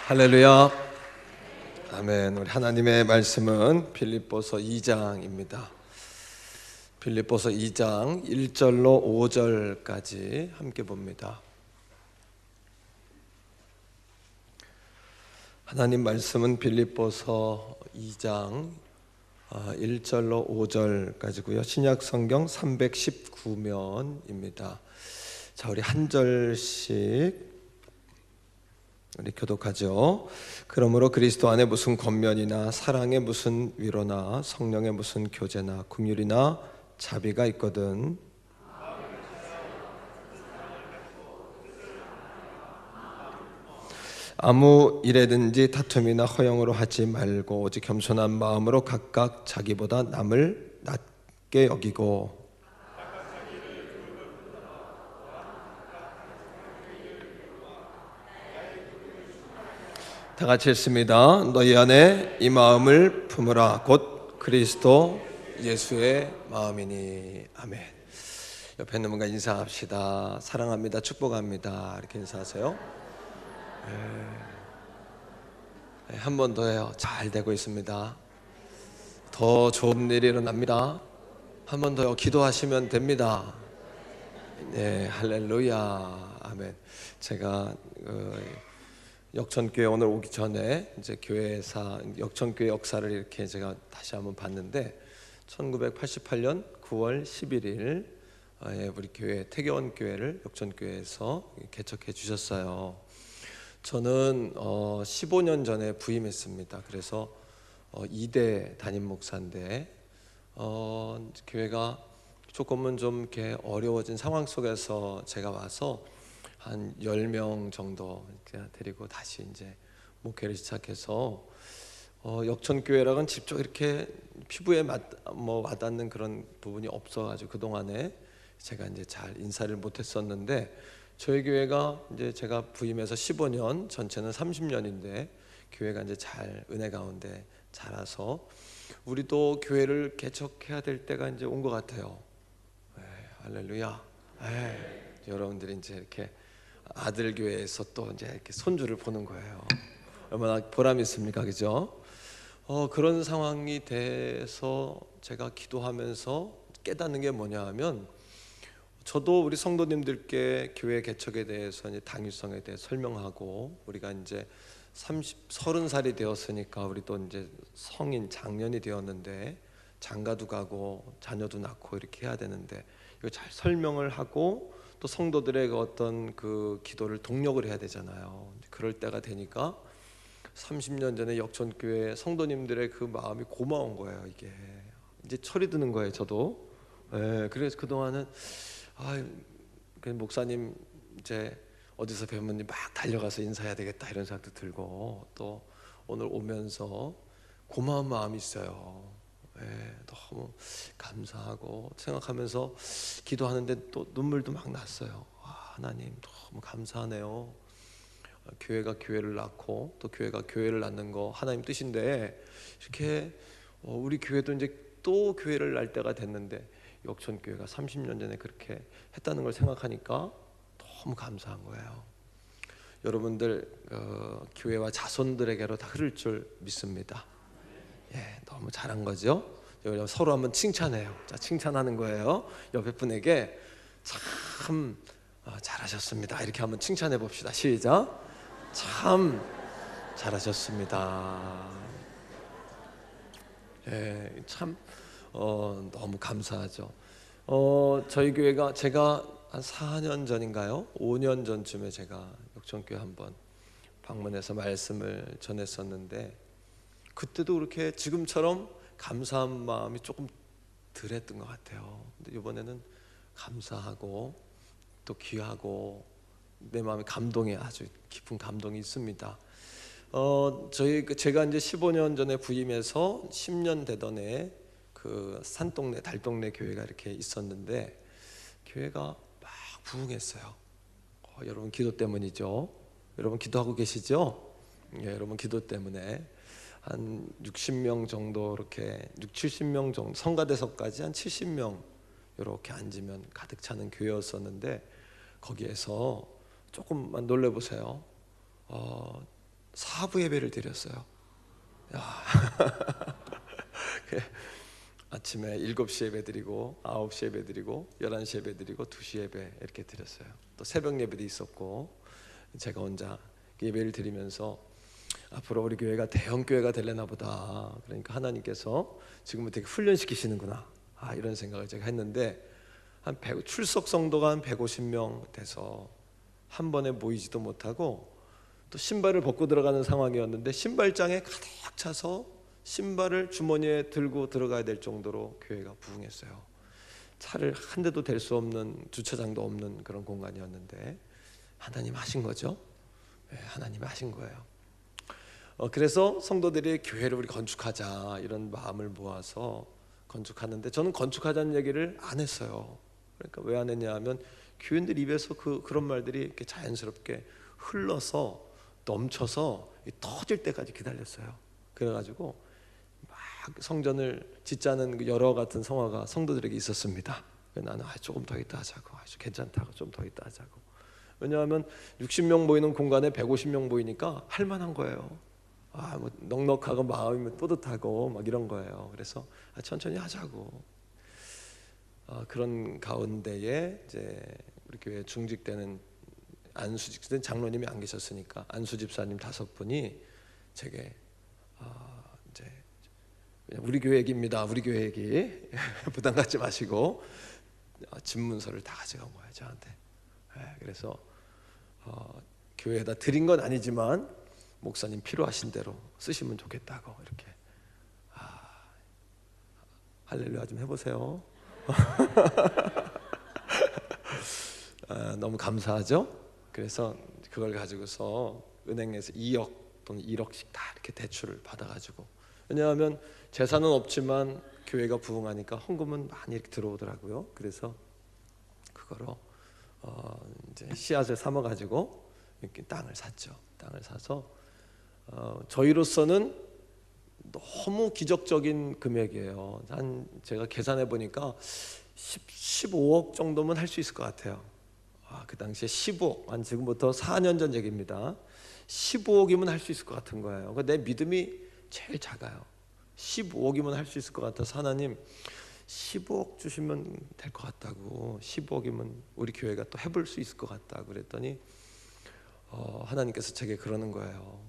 할렐루야. 아멘. 우리 하나님의 말씀은 빌립보서 2장입니다. 빌립보서 2장 1절로 5절까지 함께 봅니다. 하나님 말씀은 빌립보서 2장 1절로 5절까지고요. 신약 성경 319면입니다. 자, 우리 한 절씩 우리 교독하죠. 그러므로 그리스도 안에 무슨 권면이나 사랑에 무슨 위로나 성령의 무슨 교제나 긍휼이나 자비가 있거든 아무 일에든지 다툼이나 허영으로 하지 말고 오직 겸손한 마음으로 각각 자기보다 남을 낮게 여기고 다 같이 읽습니다. 너희 안에 이 마음을 품으라. 곧 그리스도 예수의 마음이니. 아멘. 옆에 있는 분과 인사합시다. 사랑합니다. 축복합니다. 이렇게 인사하세요. 한 번 더 해요. 잘 되고 있습니다. 더 좋은 일이 일어납니다. 한 번 더요. 기도하시면 됩니다. 네, 할렐루야. 아멘. 제가 역천교회 오늘 오기 전에 이제 교회사 역천교회 역사를 이렇게 제가 다시 한번 봤는데 1988년 9월 11일 우리 교회 태교원 교회를 역천교회에서 개척해 주셨어요. 저는 15년 전에 부임했습니다. 그래서 2대 담임 목사인데 교회가 조금은 좀 이렇게 어려워진 상황 속에서 제가 와서 한 10명 정도 데리고 다시 이제 목회를 시작해서 역천교회랑은 직접 이렇게 피부에 와닿는 그런 부분이 없어가지고 그 동안에 제가 이제 잘 인사를 못했었는데 저희 교회가 이제 제가 부임해서 15년 전체는 30년인데 교회가 이제 잘 은혜 가운데 자라서 우리도 교회를 개척해야 될 때가 이제 온 것 같아요. 할렐루야. 여러분들이 이제 이렇게 아들 교회에서 또 이제 이렇게 손주를 보는 거예요. 얼마나 보람 있습니까, 그죠? 그런 상황이 돼서 제가 기도하면서 깨닫는 게 뭐냐 하면 저도 우리 성도님들께 교회 개척에 대해서 이제 당위성에 대해 설명하고 우리가 이제 30살이 되었으니까 우리도 이제 성인 장년이 되었는데 장가도 가고 자녀도 낳고 이렇게 해야 되는데 이거 잘 설명을 하고 또 성도들의 어떤 그 기도를 동력을 해야 되잖아요. 그럴 때가 되니까 30년 전에 역천교회 성도님들의 그 마음이 고마운 거예요. 이게 이제 철이 드는 거예요. 저도. 그래서 그 동안은 목사님 이제 어디서 뵈면 막 달려가서 인사해야 되겠다 이런 생각도 들고 또 오늘 오면서 고마운 마음이 있어요. 너무 감사하고 생각하면서 기도하는데 또 눈물도 막 났어요. 하나님 너무 감사하네요. 교회가 교회를 낳고 또 교회가 교회를 낳는 거 하나님 뜻인데 이렇게 우리 교회도 이제 또 교회를 낳을 때가 됐는데 역천교회가 30년 전에 그렇게 했다는 걸 생각하니까 너무 감사한 거예요. 여러분들 교회와 자손들에게로 다 흐를 줄 믿습니다. 너무 잘한 거죠. 서로 한번 칭찬해요. 자, 칭찬하는 거예요. 옆에 분에게 참 잘하셨습니다. 이렇게 한번 칭찬해 봅시다. 시작. 참 잘하셨습니다. 참 너무 감사하죠. 저희 교회가 제가 한 4년 전인가요? 5년 전쯤에 제가 역천교회 한번 방문해서 말씀을 전했었는데 그때도 그렇게 지금처럼 감사한 마음이 조금 덜했던 것 같아요. 근데 이번에는 감사하고 또 귀하고 내 마음에 감동이 아주 깊은 감동이 있습니다. 제가 이제 15년 전에 부임해서 10년 되던 해 그 산동네 달동네 교회가 이렇게 있었는데 교회가 막 부흥했어요. 여러분 기도 때문이죠. 여러분 기도하고 계시죠? 여러분 기도 때문에 한 60명 정도 이렇게 70명 정도 성가대석까지 한 70명 이렇게 앉으면 가득 차는 교회였었는데 거기에서 조금만 놀래보세요. 4부 예배를 드렸어요. 야. 아침에 7시 예배 드리고 9시 예배 드리고 11시 예배 드리고 2시 예배 이렇게 드렸어요. 또 새벽 예배도 있었고 제가 혼자 예배를 드리면서 앞으로 우리 교회가 대형 교회가 되려나 보다. 그러니까 하나님께서 지금부터 훈련시키시는구나. 이런 생각을 제가 했는데 출석 성도가 한 150명 돼서 한 번에 모이지도 못하고 또 신발을 벗고 들어가는 상황이었는데 신발장에 가득 차서 신발을 주머니에 들고 들어가야 될 정도로 교회가 부흥했어요. 차를 한 대도 댈 수 없는, 주차장도 없는 그런 공간이었는데 하나님 하신 거죠. 네, 하나님이 하신 거예요. 그래서 성도들이 교회를 우리 건축하자 이런 마음을 모아서 건축하는데 저는 건축하자는 얘기를 안 했어요. 그러니까 왜 안 했냐 하면 교인들 입에서 그런 말들이 이렇게 자연스럽게 흘러서 넘쳐서 터질 때까지 기다렸어요. 그래가지고 막 성전을 짓자는 여러 같은 성화가 성도들에게 있었습니다. 나는 조금 더 있다 하자고, 괜찮다고 좀 더 있다 하자고. 왜냐하면 60명 모이는 공간에 150명 모이니까 할 만한 거예요. 뭐 넉넉하고 마음이 뿌듯하고 막 이런 거예요. 그래서 천천히 하자고. 그런 가운데에 이제 우리 교회 중직되는 안수집사는 장로님이 안 계셨으니까 안수집사님 5분이 제게 이제 그냥 우리 교회 얘기입니다. 우리 교회 얘기 부담 갖지 마시고 집문서를 다 가져간 거예요, 저한테. 그래서 교회에다 드린 건 아니지만 목사님 필요하신 대로 쓰시면 좋겠다고 이렇게. 할렐루야 좀 해보세요. 너무 감사하죠. 그래서 그걸 가지고서 은행에서 2억 또는 1억씩 다 이렇게 대출을 받아가지고, 왜냐하면 재산은 없지만 교회가 부흥하니까 헌금은 많이 이렇게 들어오더라고요. 그래서 그거로 이제 씨앗을 삼아가지고 이렇게 땅을 샀죠. 땅을 사서 저희로서는 너무 기적적인 금액이에요. 제가 계산해 보니까 15억 정도면 할 수 있을 것 같아요. 그 당시에 15억, 지금부터 4년 전 얘기입니다. 15억이면 할 수 있을 것 같은 거예요. 내 믿음이 제일 작아요. 15억이면 할 수 있을 것 같아서 하나님 15억 주시면 될 것 같다고, 15억이면 우리 교회가 또 해볼 수 있을 것 같다고 그랬더니 하나님께서 제게 그러는 거예요.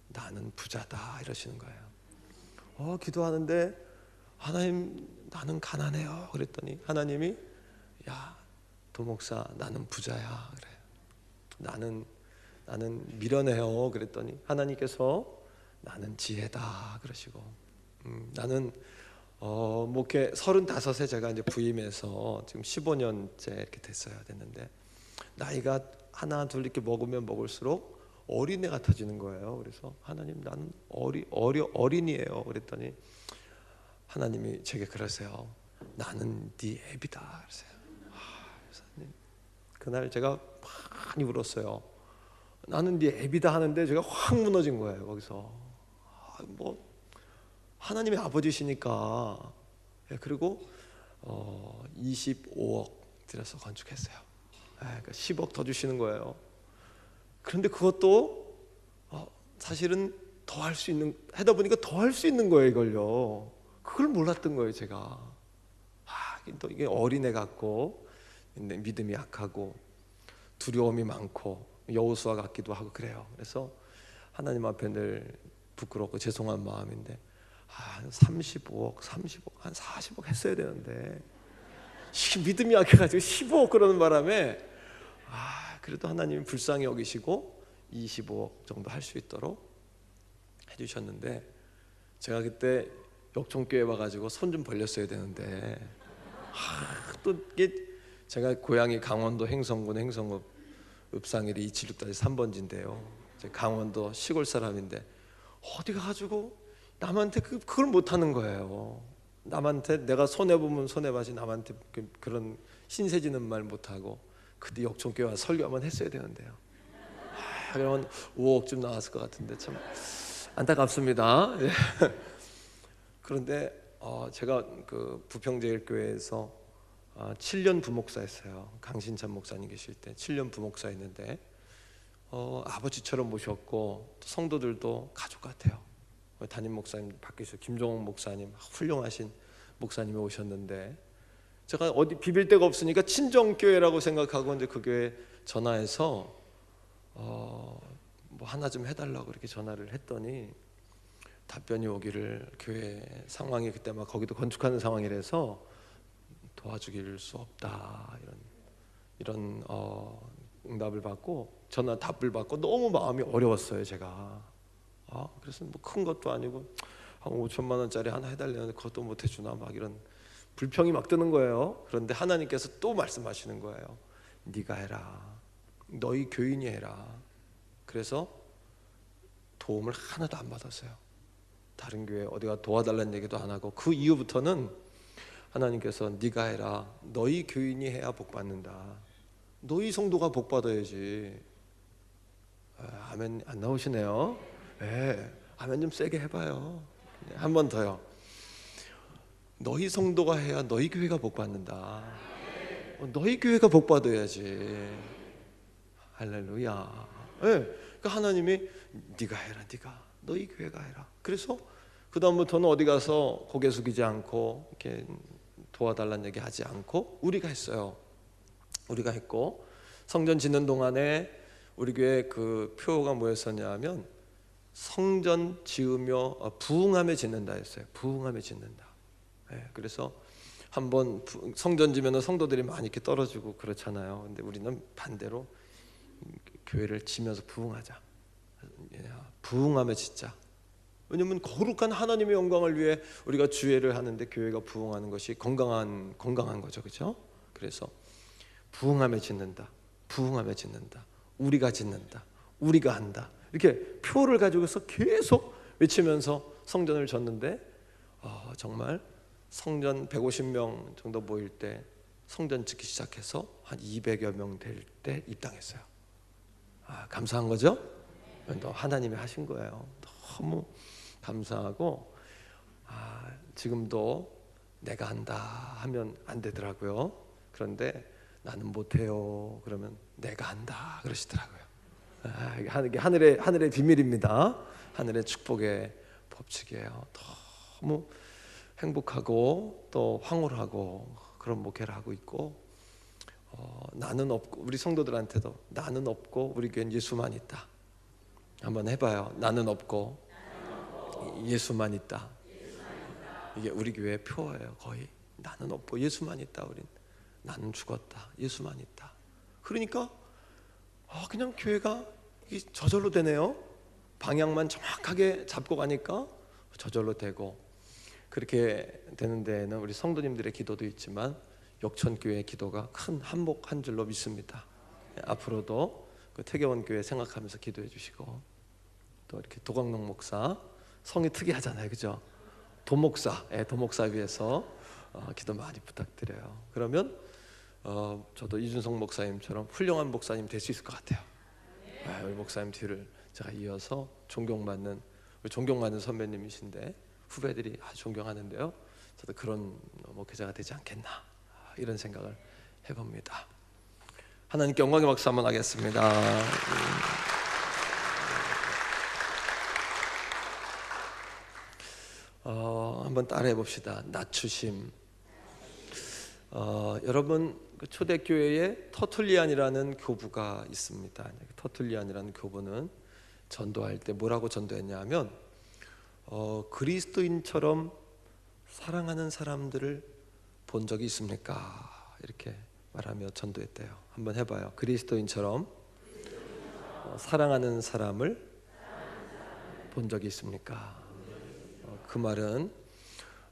나는 부자다 이러시는 거예요. 기도하는데 하나님 나는 가난해요 그랬더니 하나님이 야 도목사 나는 부자야 그래요. 나는 미련해요 그랬더니 하나님께서 나는 지혜다 그러시고 나는 목회 35에 제가 이제 부임해서 지금 15년째 이렇게 됐는데 나이가 하나 둘 이렇게 먹으면 먹을수록 어린애 같아지는 거예요. 그래서 하나님 나는 어린이에요 그랬더니 하나님이 제게 그러세요. 나는 네 애비다 그러세요. 그날 제가 많이 울었어요. 나는 네 애비다 하는데 제가 확 무너진 거예요. 거기서 뭐 하나님의 아버지시니까. 그리고 25억 들여서 건축했어요. 그러니까 10억 더 주시는 거예요. 그런데 그것도 사실은 더 할 수 있는, 하다 보니까 더 할 수 있는 거예요 이걸요. 그걸 몰랐던 거예요 제가. 또 이게 어린애 같고 믿음이 약하고 두려움이 많고 여호수아 같기도 하고 그래요. 그래서 하나님 앞에 늘 부끄럽고 죄송한 마음인데 35억 한 40억 했어야 되는데 믿음이 약해가지고 15억 그러는 바람에 그래도 하나님이 불쌍히 여기시고 25억 정도 할 수 있도록 해주셨는데 제가 그때 역청교회 와가지고 손 좀 벌렸어야 되는데 또 이게 제가 고향이 강원도 행성군 행성읍 읍상일이 276-3번지인데요. 강원도 시골 사람인데 어디 가가지고 남한테 그걸 못하는 거예요. 남한테 내가 손해보면 손해봐지 남한테 그런 신세지는 말 못하고 그때 역청교회 와서 설교 한번 했어야 되는데요. 그러면 5억쯤 나왔을 것 같은데 참 안타깝습니다. 그런데 제가 그 부평제일교회에서 7년 부목사였어요. 강신찬 목사님 계실 때 7년 부목사였는데 아버지처럼 모셨고 또 성도들도 가족 같아요. 담임 목사님 밖에서 김종옥 목사님 훌륭하신 목사님이 오셨는데 제가 어디 비빌 데가 없으니까 친정교회라고 생각하고 이제 그 교회 전화해서 뭐 하나 좀 해달라고 이렇게 전화를 했더니 답변이 오기를 교회 상황이 그때 막 거기도 건축하는 상황이라서 도와주길 수 없다 이런 응답을 받고 전화 답을 받고 너무 마음이 어려웠어요 제가. 그래서 뭐 큰 것도 아니고 한 5천만 원짜리 하나 해달라는데 그것도 못 해주나 막 이런 불평이 막 드는 거예요. 그런데 하나님께서 또 말씀하시는 거예요. 네가 해라. 너희 교인이 해라. 그래서 도움을 하나도 안 받았어요. 다른 교회 어디가 도와달라는 얘기도 안 하고 그 이후부터는 하나님께서 네가 해라. 너희 교인이 해야 복 받는다. 너희 성도가 복 받아야지. 아멘 안 나오시네요. 네, 아멘 좀 세게 해봐요. 한 번 더요. 너희 성도가 해야 너희 교회가 복 받는다. 너희 교회가 복 받아야지. 할렐루야. 네, 그러니까 하나님이 네가 해라. 네가 너희 교회가 해라. 그래서 그 다음부터는 어디 가서 고개 숙이지 않고 이렇게 도와달라는 얘기 하지 않고 우리가 했어요. 우리가 했고 성전 짓는 동안에 우리 교회 그 표가 뭐였었냐면 성전 지으며 부흥하며 짓는다 했어요. 부흥하며 짓는다. 그래서 한번 성전 지면은 성도들이 많이 이렇게 떨어지고 그렇잖아요. 근데 우리는 반대로 교회를 지면서 부흥하자. 부흥하며 짓자. 왜냐하면 거룩한 하나님의 영광을 위해 우리가 주회를 하는데 교회가 부흥하는 것이 건강한 거죠, 그렇죠? 그래서 부흥하며 짓는다. 부흥하며 짓는다. 우리가 짓는다. 우리가 한다. 이렇게 표를 가지고서 계속 외치면서 성전을 졌는데 정말 성전 150명 정도 모일 때 성전 짓기 시작해서 한 200여 명 될 때 입당했어요. 감사한 거죠? 하나님이 하신 거예요. 너무 감사하고 지금도 내가 한다 하면 안 되더라고요. 그런데 나는 못해요. 그러면 내가 한다 그러시더라고요. 이게 하늘의 비밀입니다. 하늘의 축복의 법칙이에요. 너무 행복하고 또 황홀하고 그런 목회를 하고 있고 나는 없고 우리 성도들한테도 나는 없고 우리 교회는 예수만 있다. 한번 해봐요. 나는 없고 예수만 있다. 이게 우리 교회의 표예요. 거의 나는 없고 예수만 있다. 우린 나는 죽었다. 예수만 있다. 그러니까 그냥 교회가 저절로 되네요. 방향만 정확하게 잡고 가니까 저절로 되고 그렇게 되는 데에는 우리 성도님들의 기도도 있지만 역천교회의 기도가 큰 한몫 한 줄로 믿습니다. 앞으로도 그 태계원 교회 생각하면서 기도해 주시고 또 이렇게 도광록 목사 성이 특이하잖아요, 그죠? 도목사 위해서 기도 많이 부탁드려요. 그러면 저도 이준석 목사님처럼 훌륭한 목사님 될 수 있을 것 같아요. 우리 목사님 뒤를 제가 이어서 존경받는 선배님이신데 후배들이 아주 존경하는데요. 저도 그런 목회자가 되지 않겠나 이런 생각을 해봅니다. 하나님께 영광의 박수 한번 하겠습니다. 한번 따라해 봅시다. 낮추심. 여러분 그 초대교회에 터툴리안이라는 교부가 있습니다. 터툴리안이라는 교부는 전도할 때 뭐라고 전도했냐면 그리스도인처럼 사랑하는 사람들을 본 적이 있습니까? 이렇게 말하며 전도했대요. 한번 해봐요. 그리스도인처럼 사랑하는 사람을 본 적이 있습니까? 그 말은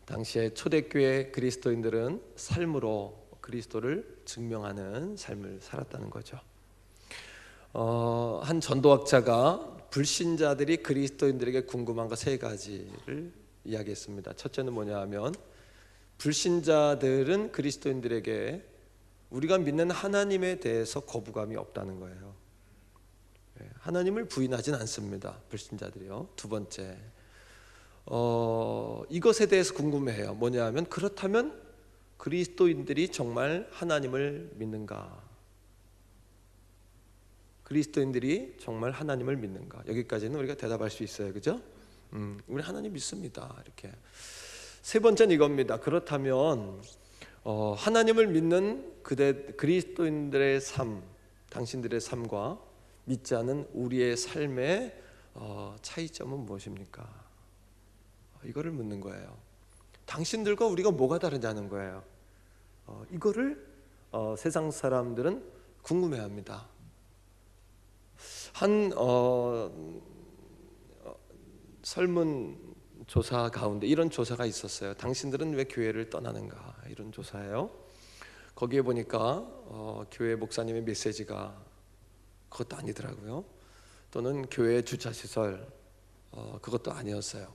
당시에 초대교회 그리스도인들은 삶으로 그리스도를 증명하는 삶을 살았다는 거죠. 한 전도학자가 불신자들이 그리스도인들에게 궁금한 것 3가지를 이야기했습니다. 첫째는 뭐냐 하면 불신자들은 그리스도인들에게 우리가 믿는 하나님에 대해서 거부감이 없다는 거예요. 하나님을 부인하진 않습니다. 불신자들이요. 두 번째, 이것에 대해서 궁금해해요. 뭐냐 하면 그렇다면 그리스도인들이 정말 하나님을 믿는가? 그리스도인들이 정말 하나님을 믿는가? 여기까지는 우리가 대답할 수 있어요, 그죠? 우리 하나님 믿습니다. 이렇게. 세 번째는 이겁니다. 그렇다면 하나님을 믿는 그리스도인들의 삶, 당신들의 삶과 믿지 않은 우리의 삶의 차이점은 무엇입니까? 이거를 묻는 거예요. 당신들과 우리가 뭐가 다르냐는 거예요. 이거를 세상 사람들은 궁금해합니다. 한 설문조사 가운데 이런 조사가 있었어요. 당신들은 왜 교회를 떠나는가? 이런 조사예요. 거기에 보니까 교회 목사님의 메시지가 그것도 아니더라고요. 또는 교회 주차시설 그것도 아니었어요.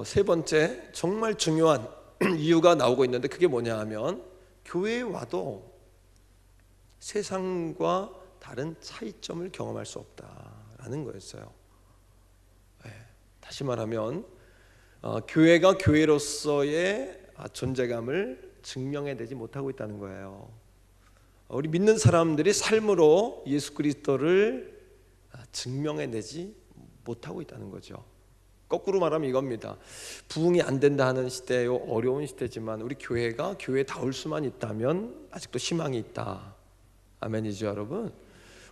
세 번째 정말 중요한 이유가 나오고 있는데 그게 뭐냐 하면 교회에 와도 세상과 다른 차이점을 경험할 수 없다라는 거였어요. 다시 말하면 교회가 교회로서의 존재감을 증명해내지 못하고 있다는 거예요. 우리 믿는 사람들이 삶으로 예수 그리스도를 증명해내지 못하고 있다는 거죠. 거꾸로 말하면 이겁니다. 부흥이 안 된다 하는 시대요, 어려운 시대지만 우리 교회가 교회다울 수만 있다면 아직도 희망이 있다. 아멘이죠, 여러분.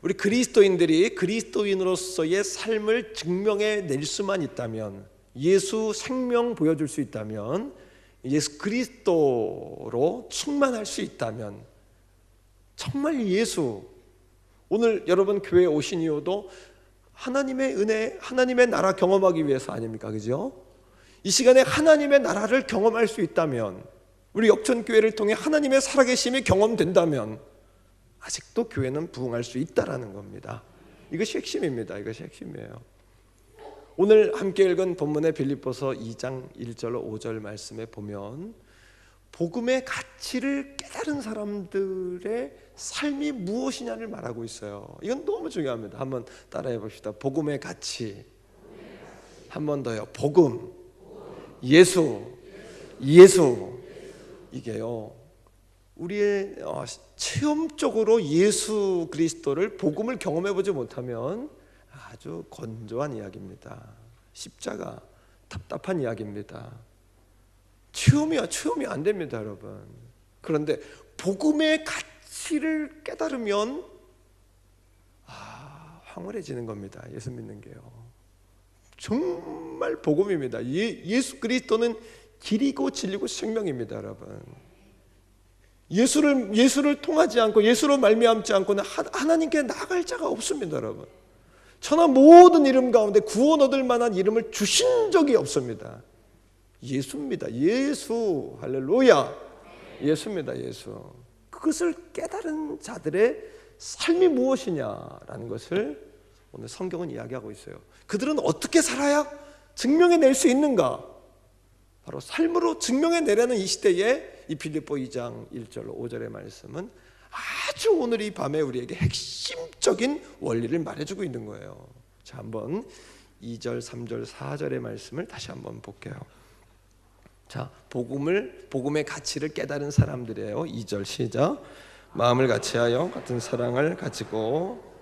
우리 그리스도인들이 그리스도인으로서의 삶을 증명해낼 수만 있다면, 예수 생명 보여줄 수 있다면, 예수 그리스도로 충만할 수 있다면, 정말 예수, 오늘 여러분 교회에 오신 이유도 하나님의 은혜, 하나님의 나라 경험하기 위해서 아닙니까? 그죠? 이 시간에 하나님의 나라를 경험할 수 있다면, 우리 역전교회를 통해 하나님의 살아계심이 경험된다면 아직도 교회는 부흥할 수 있다라는 겁니다. 이것이 핵심입니다. 이것이 핵심이에요. 오늘 함께 읽은 본문의 빌립보서 2장 1절로 5절 말씀에 보면 복음의 가치를 깨달은 사람들의 삶이 무엇이냐를 말하고 있어요. 이건 너무 중요합니다. 한번 따라해 봅시다. 복음의 가치. 한 번 더요. 복음, 예수. 이게요, 우리의 체험적으로 예수 그리스도를, 복음을 경험해보지 못하면 아주 건조한 이야기입니다. 십자가, 답답한 이야기입니다. 체험이 안 됩니다, 여러분. 그런데 복음의 가치를 깨달으면 황홀해지는 겁니다. 예수 믿는 게요. 정말 복음입니다. 예수 그리스도는 길이고 진리고 생명입니다, 여러분. 예수를 통하지 않고, 예수로 말미암지 않고는 하나님께 나아갈 자가 없습니다, 여러분. 천하 모든 이름 가운데 구원 얻을 만한 이름을 주신 적이 없습니다. 예수입니다. 예수. 할렐루야. 예수입니다. 예수. 그것을 깨달은 자들의 삶이 무엇이냐라는 것을 오늘 성경은 이야기하고 있어요. 그들은 어떻게 살아야 증명해낼 수 있는가? 바로 삶으로 증명해내려는 이 시대에 이 빌립보 2장 1절로 5절의 말씀은 아주 오늘 이 밤에 우리에게 핵심적인 원리를 말해주고 있는 거예요. 자, 한번 2절, 3절, 4절의 말씀을 다시 한번 볼게요. 자, 복음의 가치를 깨달은 사람들이에요. 2절 시작. 마음을 같이하여 같은 사랑을 가지고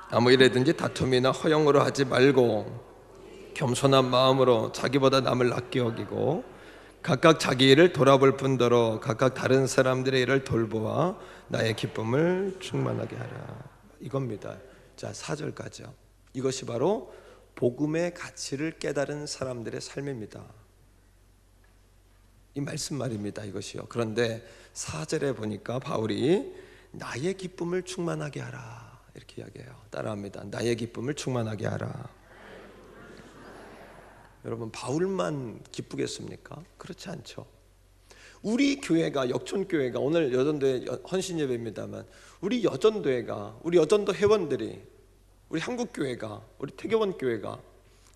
아무 일에든지 다툼이나 허영으로 하지 말고 겸손한 마음으로 자기보다 남을 낫게 여기고 각각 자기 일을 돌아볼 뿐더러 각각 다른 사람들의 일을 돌보아 나의 기쁨을 충만하게 하라. 이겁니다. 자, 4절까지요. 이것이 바로 복음의 가치를 깨달은 사람들의 삶입니다. 이 말씀 말입니다. 이것이요. 그런데 4절에 보니까 바울이 나의 기쁨을 충만하게 하라 이렇게 이야기해요. 따라합니다. 나의 기쁨을 충만하게 하라. 여러분, 바울만 기쁘겠습니까? 그렇지 않죠. 우리 교회가, 역촌교회가, 오늘 여전도회 헌신예배입니다만 우리 여전도회가, 우리 여전도 회원들이, 우리 한국교회가, 우리 태교원교회가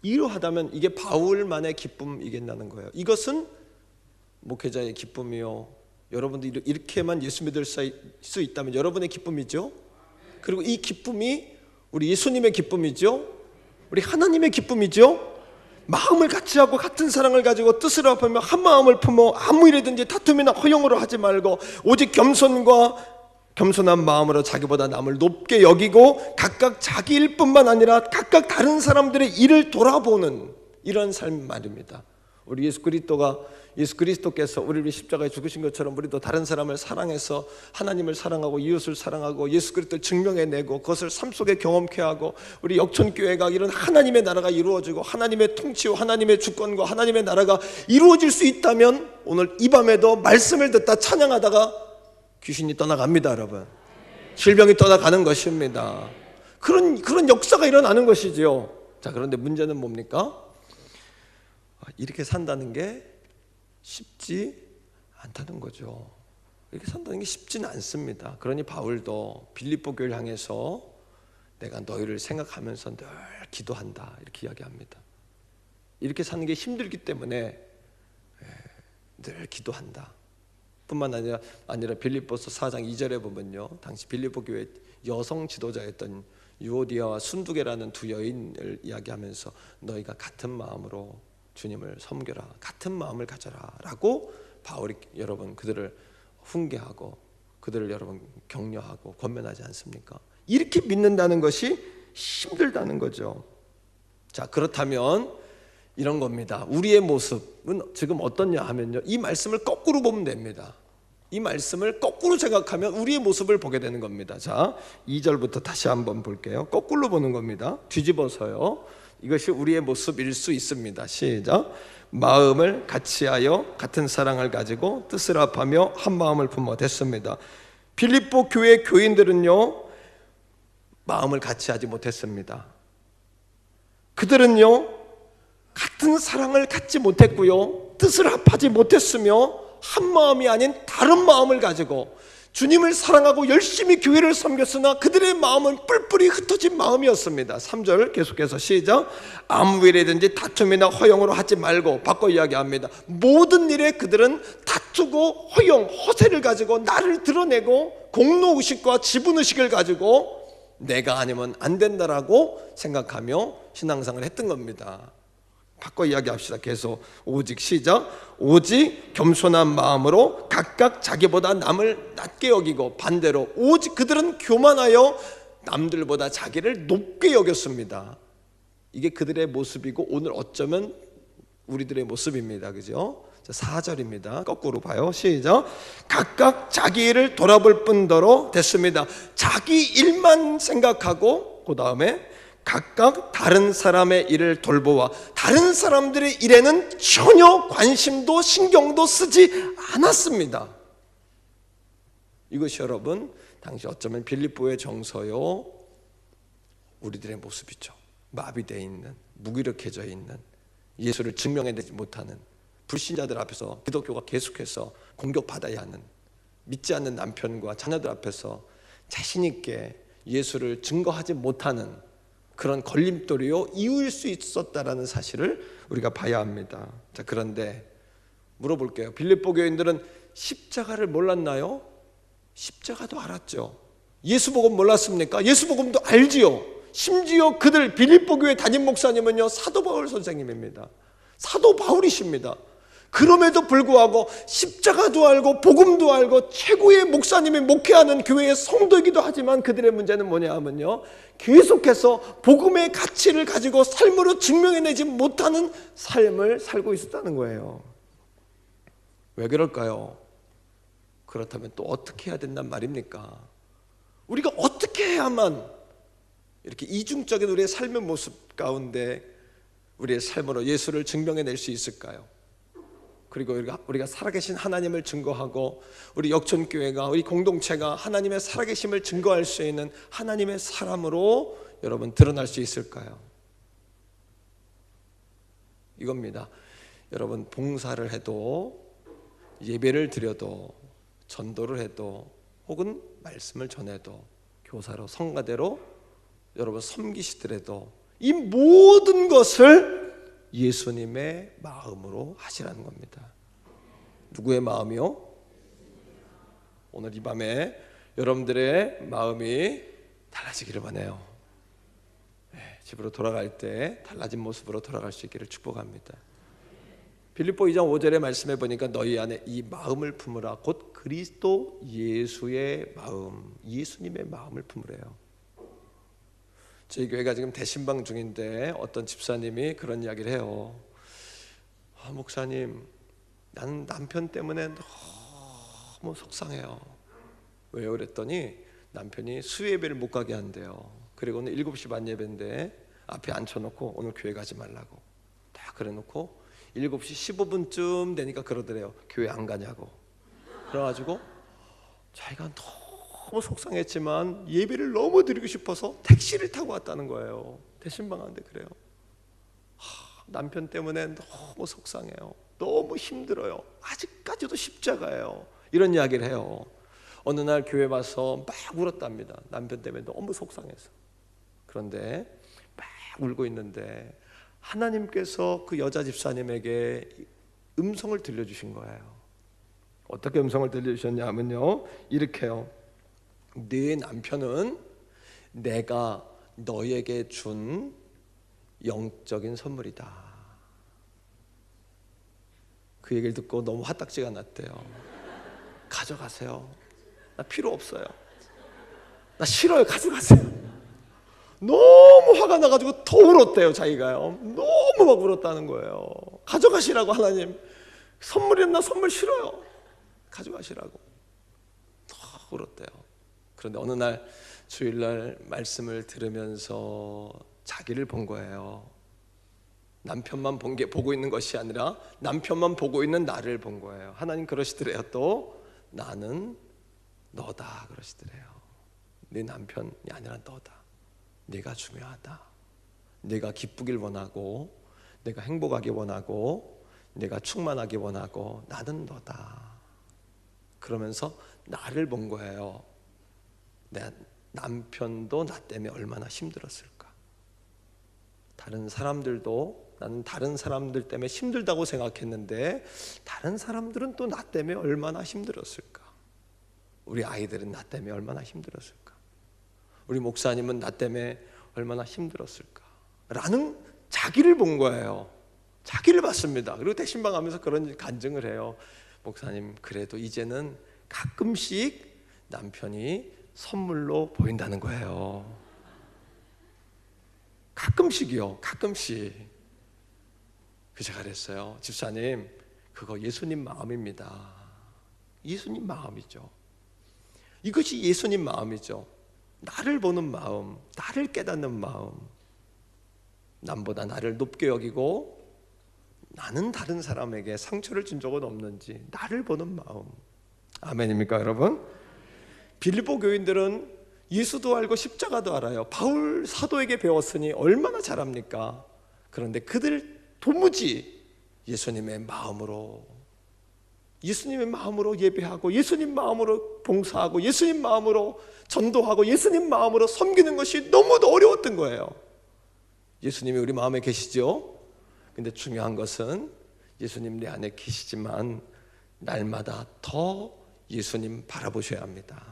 이러하다면 이게 바울만의 기쁨이겠다는 거예요. 이것은 목회자의 기쁨이요, 여러분들 이렇게만 예수 믿을 수 있다면 여러분의 기쁨이죠. 그리고 이 기쁨이 우리 예수님의 기쁨이죠. 우리 하나님의 기쁨이죠. 마음을 같이 하고 같은 사랑을 가지고 뜻을 합하며 한 마음을 품어 아무 일이든지 다툼이나 허영으로 하지 말고 오직 겸손과 겸손한 마음으로 자기보다 남을 높게 여기고 각각 자기 일뿐만 아니라 각각 다른 사람들의 일을 돌아보는 이런 삶 말입니다. 우리 예수 그리스도께서 우리를 십자가에 죽으신 것처럼 우리도 다른 사람을 사랑해서 하나님을 사랑하고 이웃을 사랑하고 예수 그리스도를 증명해내고 그것을 삶 속에 경험케 하고 우리 역천교회가 이런 하나님의 나라가 이루어지고 하나님의 통치와 하나님의 주권과 하나님의 나라가 이루어질 수 있다면 오늘 이 밤에도 말씀을 듣다 찬양하다가 귀신이 떠나갑니다. 여러분, 질병이 떠나가는 것입니다. 그런 역사가 일어나는 것이지요. 자, 그런데 문제는 뭡니까? 이렇게 산다는 게 쉽지 않다는 거죠. 이렇게 산다는 게 쉽지는 않습니다. 그러니 바울도 빌립보 교회를 향해서 내가 너희를 생각하면서 늘 기도한다 이렇게 이야기합니다. 이렇게 사는 게 힘들기 때문에 늘 기도한다 뿐만 아니라 빌립보서 4장 2절에 보면요, 당시 빌립보 교회 여성 지도자였던 유오디아와 순두계라는 두 여인을 이야기하면서 너희가 같은 마음으로 주님을 섬겨라, 같은 마음을 가져라 라고 바울이 여러분 그들을 훈계하고 그들을 여러분 격려하고 권면하지 않습니까? 이렇게 믿는다는 것이 힘들다는 거죠. 자, 그렇다면 이런 겁니다. 우리의 모습은 지금 어떻냐 하면요, 이 말씀을 거꾸로 보면 됩니다. 이 말씀을 거꾸로 생각하면 우리의 모습을 보게 되는 겁니다. 자, 2절부터 다시 한번 볼게요. 거꾸로 보는 겁니다. 뒤집어서요. 이것이 우리의 모습일 수 있습니다. 시작. 마음을 같이하여 같은 사랑을 가지고 뜻을 합하며 한 마음을 품어 됐습니다. 빌립보 교회 교인들은요, 마음을 같이하지 못했습니다. 그들은요, 같은 사랑을 갖지 못했고요, 뜻을 합하지 못했으며 한 마음이 아닌 다른 마음을 가지고 주님을 사랑하고 열심히 교회를 섬겼으나 그들의 마음은 뿔뿔이 흩어진 마음이었습니다. 3절 계속해서 시작. 아무 일이든지 다툼이나 허용으로 하지 말고, 바꿔 이야기합니다. 모든 일에 그들은 다투고 허용, 허세를 가지고 나를 드러내고 공로의식과 지분의식을 가지고 내가 아니면 안 된다라고 생각하며 신앙생활을 했던 겁니다. 바꿔 이야기합시다. 계속. 오직 시작. 오직 겸손한 마음으로 각각 자기보다 남을 낮게 여기고, 반대로 오직 그들은 교만하여 남들보다 자기를 높게 여겼습니다. 이게 그들의 모습이고 오늘 어쩌면 우리들의 모습입니다. 그죠? 4절입니다. 거꾸로 봐요. 시작. 각각 자기 일을 돌아볼 뿐더러 됐습니다. 자기 일만 생각하고 그 다음에 각각 다른 사람의 일을 돌보아 다른 사람들의 일에는 전혀 관심도 신경도 쓰지 않았습니다. 이것이 여러분 당시 어쩌면 빌립보의 정서요, 우리들의 모습이죠. 마비되어 있는, 무기력해져 있는, 예수를 증명해내지 못하는 불신자들 앞에서 기독교가 계속해서 공격받아야 하는, 믿지 않는 남편과 자녀들 앞에서 자신 있게 예수를 증거하지 못하는 그런 걸림돌이요, 이유일 수 있었다라는 사실을 우리가 봐야 합니다. 자, 그런데 물어볼게요. 빌립보 교인들은 십자가를 몰랐나요? 십자가도 알았죠. 예수복음 몰랐습니까? 예수복음도 알지요. 심지어 그들 빌립보 교회 담임 목사님은요, 사도 바울 선생님입니다. 사도 바울이십니다. 그럼에도 불구하고 십자가도 알고 복음도 알고 최고의 목사님이 목회하는 교회의 성도이기도 하지만 그들의 문제는 뭐냐 하면요, 계속해서 복음의 가치를 가지고 삶으로 증명해내지 못하는 삶을 살고 있었다는 거예요. 왜 그럴까요? 그렇다면 또 어떻게 해야 된단 말입니까? 우리가 어떻게 해야만 이렇게 이중적인 우리의 삶의 모습 가운데 우리의 삶으로 예수를 증명해낼 수 있을까요? 그리고 우리가 살아계신 하나님을 증거하고 우리 역천교회가, 우리 공동체가 하나님의 살아계심을 증거할 수 있는 하나님의 사람으로 여러분 드러날 수 있을까요? 이겁니다. 여러분, 봉사를 해도, 예배를 드려도, 전도를 해도, 혹은 말씀을 전해도, 교사로, 성가대로 여러분 섬기시더라도 이 모든 것을 예수님의 마음으로 하시라는 겁니다. 누구의 마음이요? 오늘 이 밤에 여러분들의 마음이 달라지기를 바라요. 집으로 돌아갈 때 달라진 모습으로 돌아갈 수 있기를 축복합니다. 빌립보 2장 5절의 말씀에 보니까 너희 안에 이 마음을 품으라, 곧 그리스도 예수의 마음, 예수님의 마음을 품으래요. 저희 교회가 지금 대신방 중인데 어떤 집사님이 그런 이야기를 해요. 목사님, 나는 남편 때문에 너무 속상해요. 왜요? 그랬더니 남편이 수요예배를 못 가게 한대요. 그리고 오늘 7시 반 예배인데 앞에 앉혀놓고 오늘 교회 가지 말라고 딱 그래놓고 7시 15분쯤 되니까 그러더래요. 교회 안 가냐고. 그래가지고 자기가 너무 속상했지만 예배를 너무 드리고 싶어서 택시를 타고 왔다는 거예요. 대신방 하는데 그래요. 남편 때문에 너무 속상해요. 너무 힘들어요. 아직까지도 십자가예요. 이런 이야기를 해요. 어느 날 교회 와서 막 울었답니다. 남편 때문에 너무 속상해서. 그런데 막 울고 있는데 하나님께서 그 여자 집사님에게 음성을 들려주신 거예요. 어떻게 음성을 들려주셨냐면요, 이렇게요. 네 남편은 내가 너에게 준 영적인 선물이다. 그 얘기를 듣고 너무 화딱지가 났대요. 가져가세요. 나 필요 없어요. 나 싫어요. 가져가세요. 너무 화가 나가지고 더 울었대요. 자기가요. 너무 막 울었다는 거예요. 가져가시라고. 하나님, 선물이었나? 선물 싫어요. 가져가시라고. 더 울었대요. 그런데 어느 날 주일날 말씀을 들으면서 자기를 본 거예요. 남편만 보고 있는 것이 아니라 남편만 보고 있는 나를 본 거예요. 하나님 그러시더래요. 또 나는 너다 그러시더래요. 네 남편이 아니라 너다. 네가 중요하다. 네가 기쁘길 원하고, 내가 행복하기 원하고, 내가 충만하기 원하고, 나는 너다. 그러면서 나를 본 거예요. 내 남편도 나 때문에 얼마나 힘들었을까. 다른 사람들도, 나는 다른 사람들 때문에 힘들다고 생각했는데 다른 사람들은 또 나 때문에 얼마나 힘들었을까. 우리 아이들은 나 때문에 얼마나 힘들었을까. 우리 목사님은 나 때문에 얼마나 힘들었을까 라는 자기를 본 거예요. 자기를 봤습니다. 그리고 대신방 하면서 그런 간증을 해요. 목사님, 그래도 이제는 가끔씩 남편이 선물로 보인다는 거예요. 가끔씩이요. 가끔씩. 그 제가 그랬어요. 집사님, 그거 예수님 마음입니다. 예수님 마음이죠. 이것이 예수님 마음이죠. 나를 보는 마음, 나를 깨닫는 마음. 남보다 나를 높게 여기고 나는 다른 사람에게 상처를 준 적은 없는지 나를 보는 마음. 아멘입니까 여러분? 빌립보 교인들은 예수도 알고 십자가도 알아요. 바울 사도에게 배웠으니 얼마나 잘합니까? 그런데 그들 도무지 예수님의 마음으로 예배하고, 예수님 마음으로 봉사하고, 예수님 마음으로 전도하고, 예수님 마음으로 섬기는 것이 너무도 어려웠던 거예요. 예수님이 우리 마음에 계시죠? 근데 중요한 것은 예수님 내 안에 계시지만 날마다 더 예수님 바라보셔야 합니다.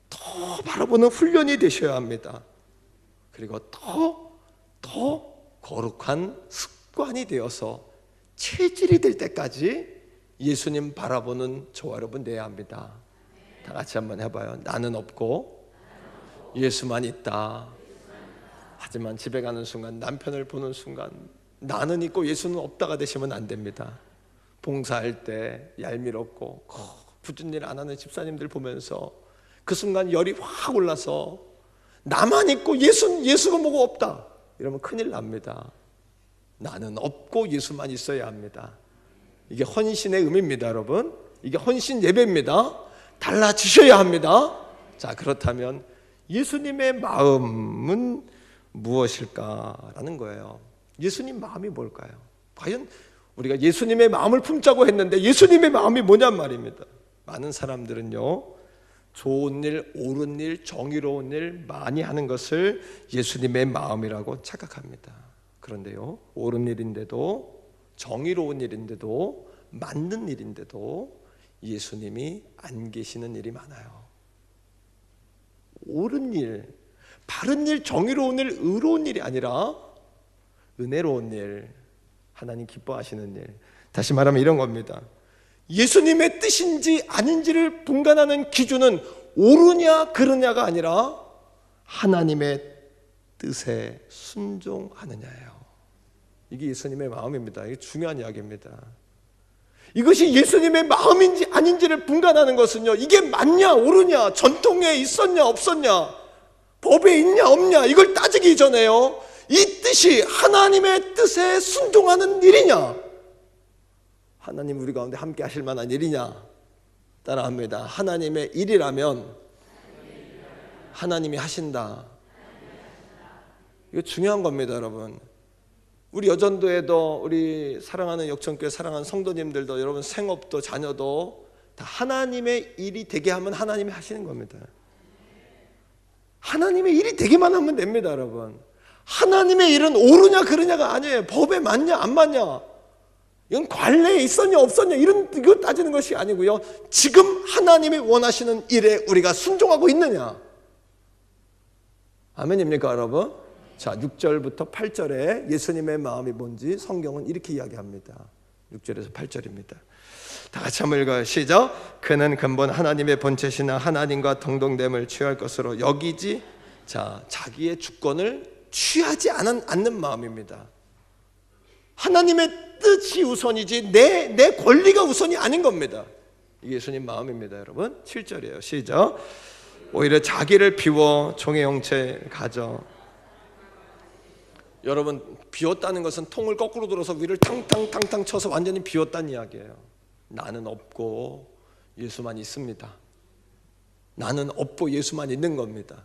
더 바라보는 훈련이 되셔야 합니다. 그리고 더 거룩한 습관이 되어서 체질이 될 때까지 예수님 바라보는 저와 여러분 돼야 합니다. 다 같이 한번 해봐요. 나는 없고 예수만 있다. 하지만 집에 가는 순간, 남편을 보는 순간 나는 있고 예수는 없다가 되시면 안 됩니다. 봉사할 때 얄미웠고 굳은 일 안 하는 집사님들 보면서 그 순간 열이 확 올라서 나만 있고 예수가 뭐고 없다 이러면 큰일 납니다. 나는 없고 예수만 있어야 합니다. 이게 헌신의 의미입니다. 여러분, 이게 헌신 예배입니다. 달라지셔야 합니다. 자, 그렇다면 예수님의 마음은 무엇일까라는 거예요. 예수님 마음이 뭘까요? 과연 우리가 예수님의 마음을 품자고 했는데 예수님의 마음이 뭐냔 말입니다. 많은 사람들은요, 좋은 일, 옳은 일, 정의로운 일 많이 하는 것을 예수님의 마음이라고 착각합니다. 그런데요, 옳은 일인데도, 정의로운 일인데도, 맞는 일인데도 예수님이 안 계시는 일이 많아요. 옳은 일, 바른 일, 정의로운 일, 의로운 일이 아니라 은혜로운 일, 하나님 기뻐하시는 일. 다시 말하면 이런 겁니다. 예수님의 뜻인지 아닌지를 분간하는 기준은 옳으냐 그르냐가 아니라 하나님의 뜻에 순종하느냐예요. 이게 예수님의 마음입니다. 이게 중요한 이야기입니다. 이것이 예수님의 마음인지 아닌지를 분간하는 것은요, 이게 맞냐 옳으냐, 전통에 있었냐 없었냐, 법에 있냐 없냐, 이걸 따지기 전에요, 이 뜻이 하나님의 뜻에 순종하는 일이냐, 하나님 우리 가운데 함께 하실 만한 일이냐. 따라합니다. 하나님의 일이라면 하나님이 하신다. 이거 중요한 겁니다, 여러분. 우리 여전도에도 우리 사랑하는 역천교회 사랑하는 성도님들도 여러분 생업도 자녀도 다 하나님의 일이 되게 하면 하나님이 하시는 겁니다. 하나님의 일이 되게만 하면 됩니다, 여러분. 하나님의 일은 옳으냐 그르냐가 아니에요. 법에 맞냐 안 맞냐, 이건 관례에 있었냐 없었냐 이거 따지는 것이 아니고요, 지금 하나님이 원하시는 일에 우리가 순종하고 있느냐. 아멘입니까, 여러분? 자, 6절부터 8절에 예수님의 마음이 뭔지 성경은 이렇게 이야기합니다. 6절에서 8절입니다. 다 같이 한번 읽어요. 시작. 그는 근본 하나님의 본체시나 하나님과 동등됨을 취할 것으로 여기지. 자, 자기의 주권을 취하지 않는 마음입니다. 하나님의 뜻이 우선이지 내 권리가 우선이 아닌 겁니다. 이게 예수님 마음입니다, 여러분. 7절이에요. 시작. 오히려 자기를 비워 종의 형체를 가져. 여러분, 비웠다는 것은 통을 거꾸로 들어서 위를 탕탕탕탕 쳐서 완전히 비웠다는 이야기예요. 나는 없고 예수만 있습니다. 나는 없고 예수만 있는 겁니다.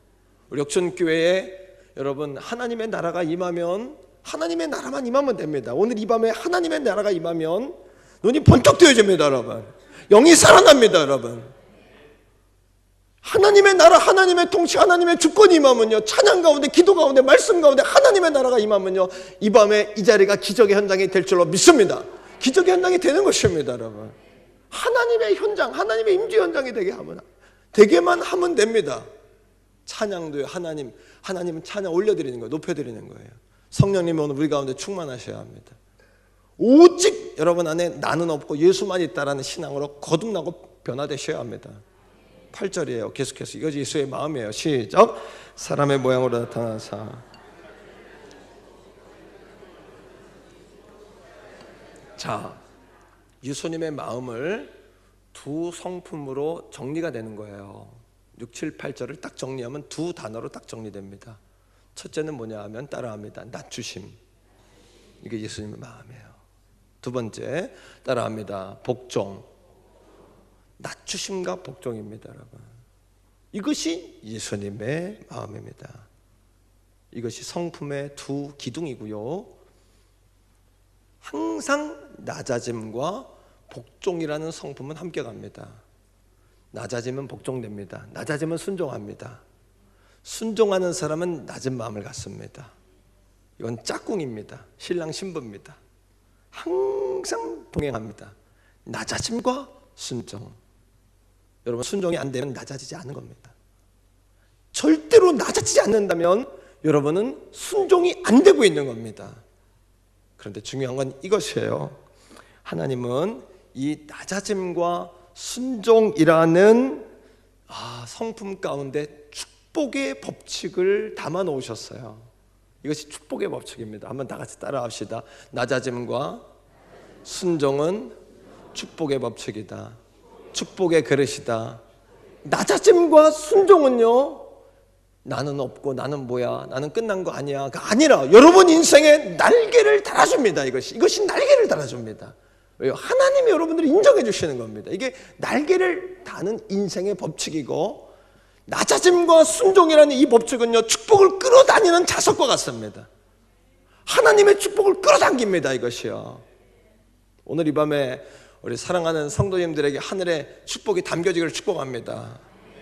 우리 역천교회에 여러분, 하나님의 나라가 임하면 하나님의 나라만 임하면 됩니다. 오늘 이 밤에 하나님의 나라가 임하면 눈이 번쩍 뜨여집니다, 여러분. 영이 살아납니다, 여러분. 하나님의 나라, 하나님의 통치, 하나님의 주권이 임하면요, 찬양 가운데, 기도 가운데, 말씀 가운데 하나님의 나라가 임하면요, 이 밤에 이 자리가 기적의 현장이 될 줄로 믿습니다. 기적의 현장이 되는 것입니다, 여러분. 하나님의 현장, 하나님의 임재 현장이 되게만 하면 됩니다. 찬양도요, 하나님은 찬양 올려드리는 거예요. 높여드리는 거예요. 성령님은 오늘 우리 가운데 충만하셔야 합니다. 오직 여러분 안에 나는 없고 예수만 있다라는 신앙으로 거듭나고 변화되셔야 합니다. 8절이에요. 계속해서 이것이 예수의 마음이에요. 시작. 사람의 모양으로 나타나사. 자, 예수님의 마음을 두 성품으로 정리가 되는 거예요. 6, 7, 8절을 딱 정리하면 두 단어로 딱 정리됩니다. 첫째는 뭐냐 하면 따라합니다. 낮추심. 이게 예수님의 마음이에요. 두 번째 따라합니다. 복종. 낮추심과 복종입니다, 여러분. 이것이 예수님의 마음입니다. 이것이 성품의 두 기둥이고요, 항상 낮아짐과 복종이라는 성품은 함께 갑니다. 낮아짐은 복종됩니다. 낮아짐은 순종합니다. 순종하는 사람은 낮은 마음을 갖습니다. 이건 짝꿍입니다. 신랑 신부입니다. 항상 동행합니다. 낮아짐과 순종. 여러분, 순종이 안 되면 낮아지지 않는 겁니다. 절대로 낮아지지 않는다면 여러분은 순종이 안 되고 있는 겁니다. 그런데 중요한 건 이것이에요. 하나님은 이 낮아짐과 순종이라는 성품 가운데 축복의 법칙을 담아 놓으셨어요. 이것이 축복의 법칙입니다. 한번 다 같이 따라 합시다. 낮아짐과 순종은 축복의 법칙이다. 축복의 그릇이다. 낮아짐과 순종은요, 나는 없고 나는 뭐야, 나는 끝난 거 아니야가 아니라 여러분 인생에 날개를 달아줍니다. 이것이 날개를 달아줍니다. 왜요? 하나님이 여러분들을 인정해 주시는 겁니다. 이게 날개를 다는 인생의 법칙이고, 낮아짐과 순종이라는 이 법칙은요, 축복을 끌어다니는 자석과 같습니다. 하나님의 축복을 끌어당깁니다, 이것이요. 오늘 이 밤에 우리 사랑하는 성도님들에게 하늘의 축복이 담겨지기를 축복합니다.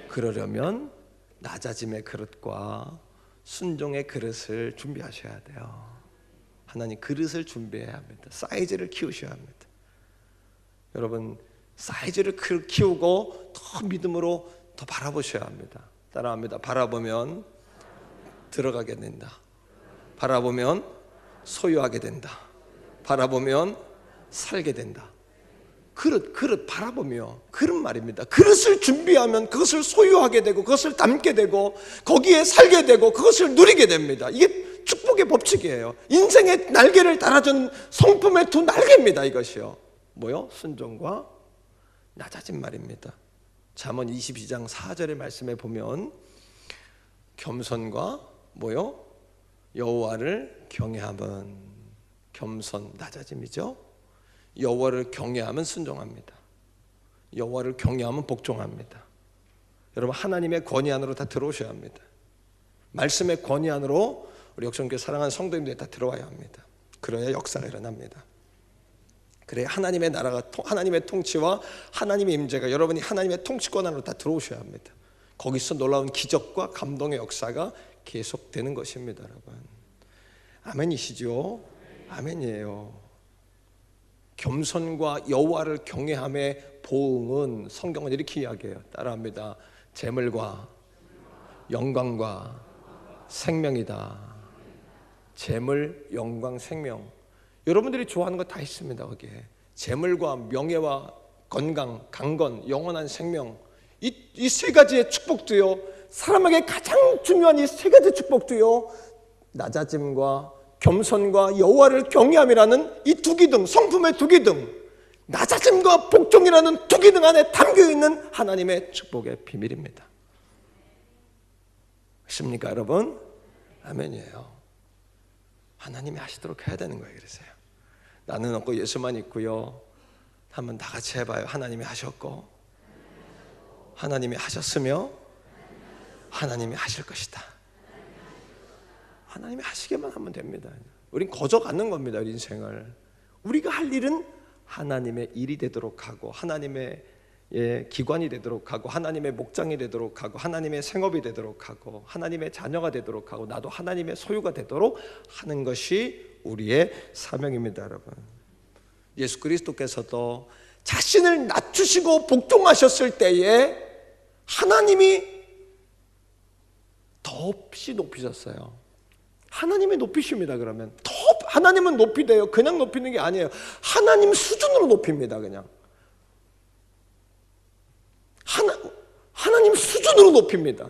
그러려면 낮아짐의 그릇과 순종의 그릇을 준비하셔야 돼요. 하나님 그릇을 준비해야 합니다. 사이즈를 키우셔야 합니다. 여러분, 사이즈를 키우고 더 믿음으로 더 바라보셔야 합니다. 따라합니다. 바라보면 들어가게 된다. 바라보면 소유하게 된다. 바라보면 살게 된다. 그릇 바라보며 그런 말입니다. 그릇을 준비하면 그것을 소유하게 되고 그것을 담게 되고 거기에 살게 되고 그것을 누리게 됩니다. 이게 축복의 법칙이에요. 인생의 날개를 달아준 성품의 두 날개입니다. 이것이요. 뭐요? 순종과 낮아진 말입니다. 잠언 22장 4절의 말씀에 보면 겸손과 뭐요? 여호와를 경외함은, 겸손, 낮아짐이죠. 여호와를 경외하면 순종합니다. 여호와를 경외하면 복종합니다. 여러분, 하나님의 권위 안으로 다 들어오셔야 합니다. 말씀의 권위 안으로 우리 역성교회 사랑하는 성도님들이 다 들어와야 합니다. 그래야 역사가 일어납니다. 그래야 하나님의 나라가, 하나님의 통치와 하나님의 임재가, 여러분이 하나님의 통치권 안으로 다 들어오셔야 합니다. 거기서 놀라운 기적과 감동의 역사가 계속되는 것입니다. 여러분, 아멘이시죠? 아멘이에요. 겸손과 여호와를 경외함의 보응은 성경은 이렇게 이야기해요. 따라합니다. 재물과 영광과 생명이다. 재물, 영광, 생명. 여러분들이 좋아하는 거 다 있습니다. 거기에 재물과 명예와 건강, 강건, 영원한 생명, 이 세 가지의 축복도요, 사람에게 가장 중요한 이 세 가지 축복도요, 낮아짐과 겸손과 여호와를 경외함이라는 이 두 기둥, 성품의 두 기둥, 낮아짐과 복종이라는 두 기둥 안에 담겨있는 하나님의 축복의 비밀입니다. 믿습니까 여러분? 아멘이에요. 하나님이 하시도록 해야 되는 거예요. 그래서요, 나는 없고 예수만 있고요, 한번 다 같이 해봐요. 하나님이 하셨고 하나님이 하셨으며 하나님이 하실 것이다. 하나님이 하시게만 하면 됩니다. 우린 거저 갖는 겁니다. 인생을 우리가 할 일은 하나님의 일이 되도록 하고, 하나님의 기관이 되도록 하고, 하나님의 목장이 되도록 하고, 하나님의 생업이 되도록 하고, 하나님의 자녀가 되도록 하고, 나도 하나님의 소유가 되도록 하는 것이 우리의 사명입니다. 여러분, 예수 그리스도께서도 자신을 낮추시고 복종하셨을 때에 하나님이 더없이 높이셨어요. 하나님이 높이십니다. 그러면 더 하나님은 높이대요. 그냥 높이는 게 아니에요. 하나님 수준으로 높입니다. 그냥 하나님 수준으로 높입니다.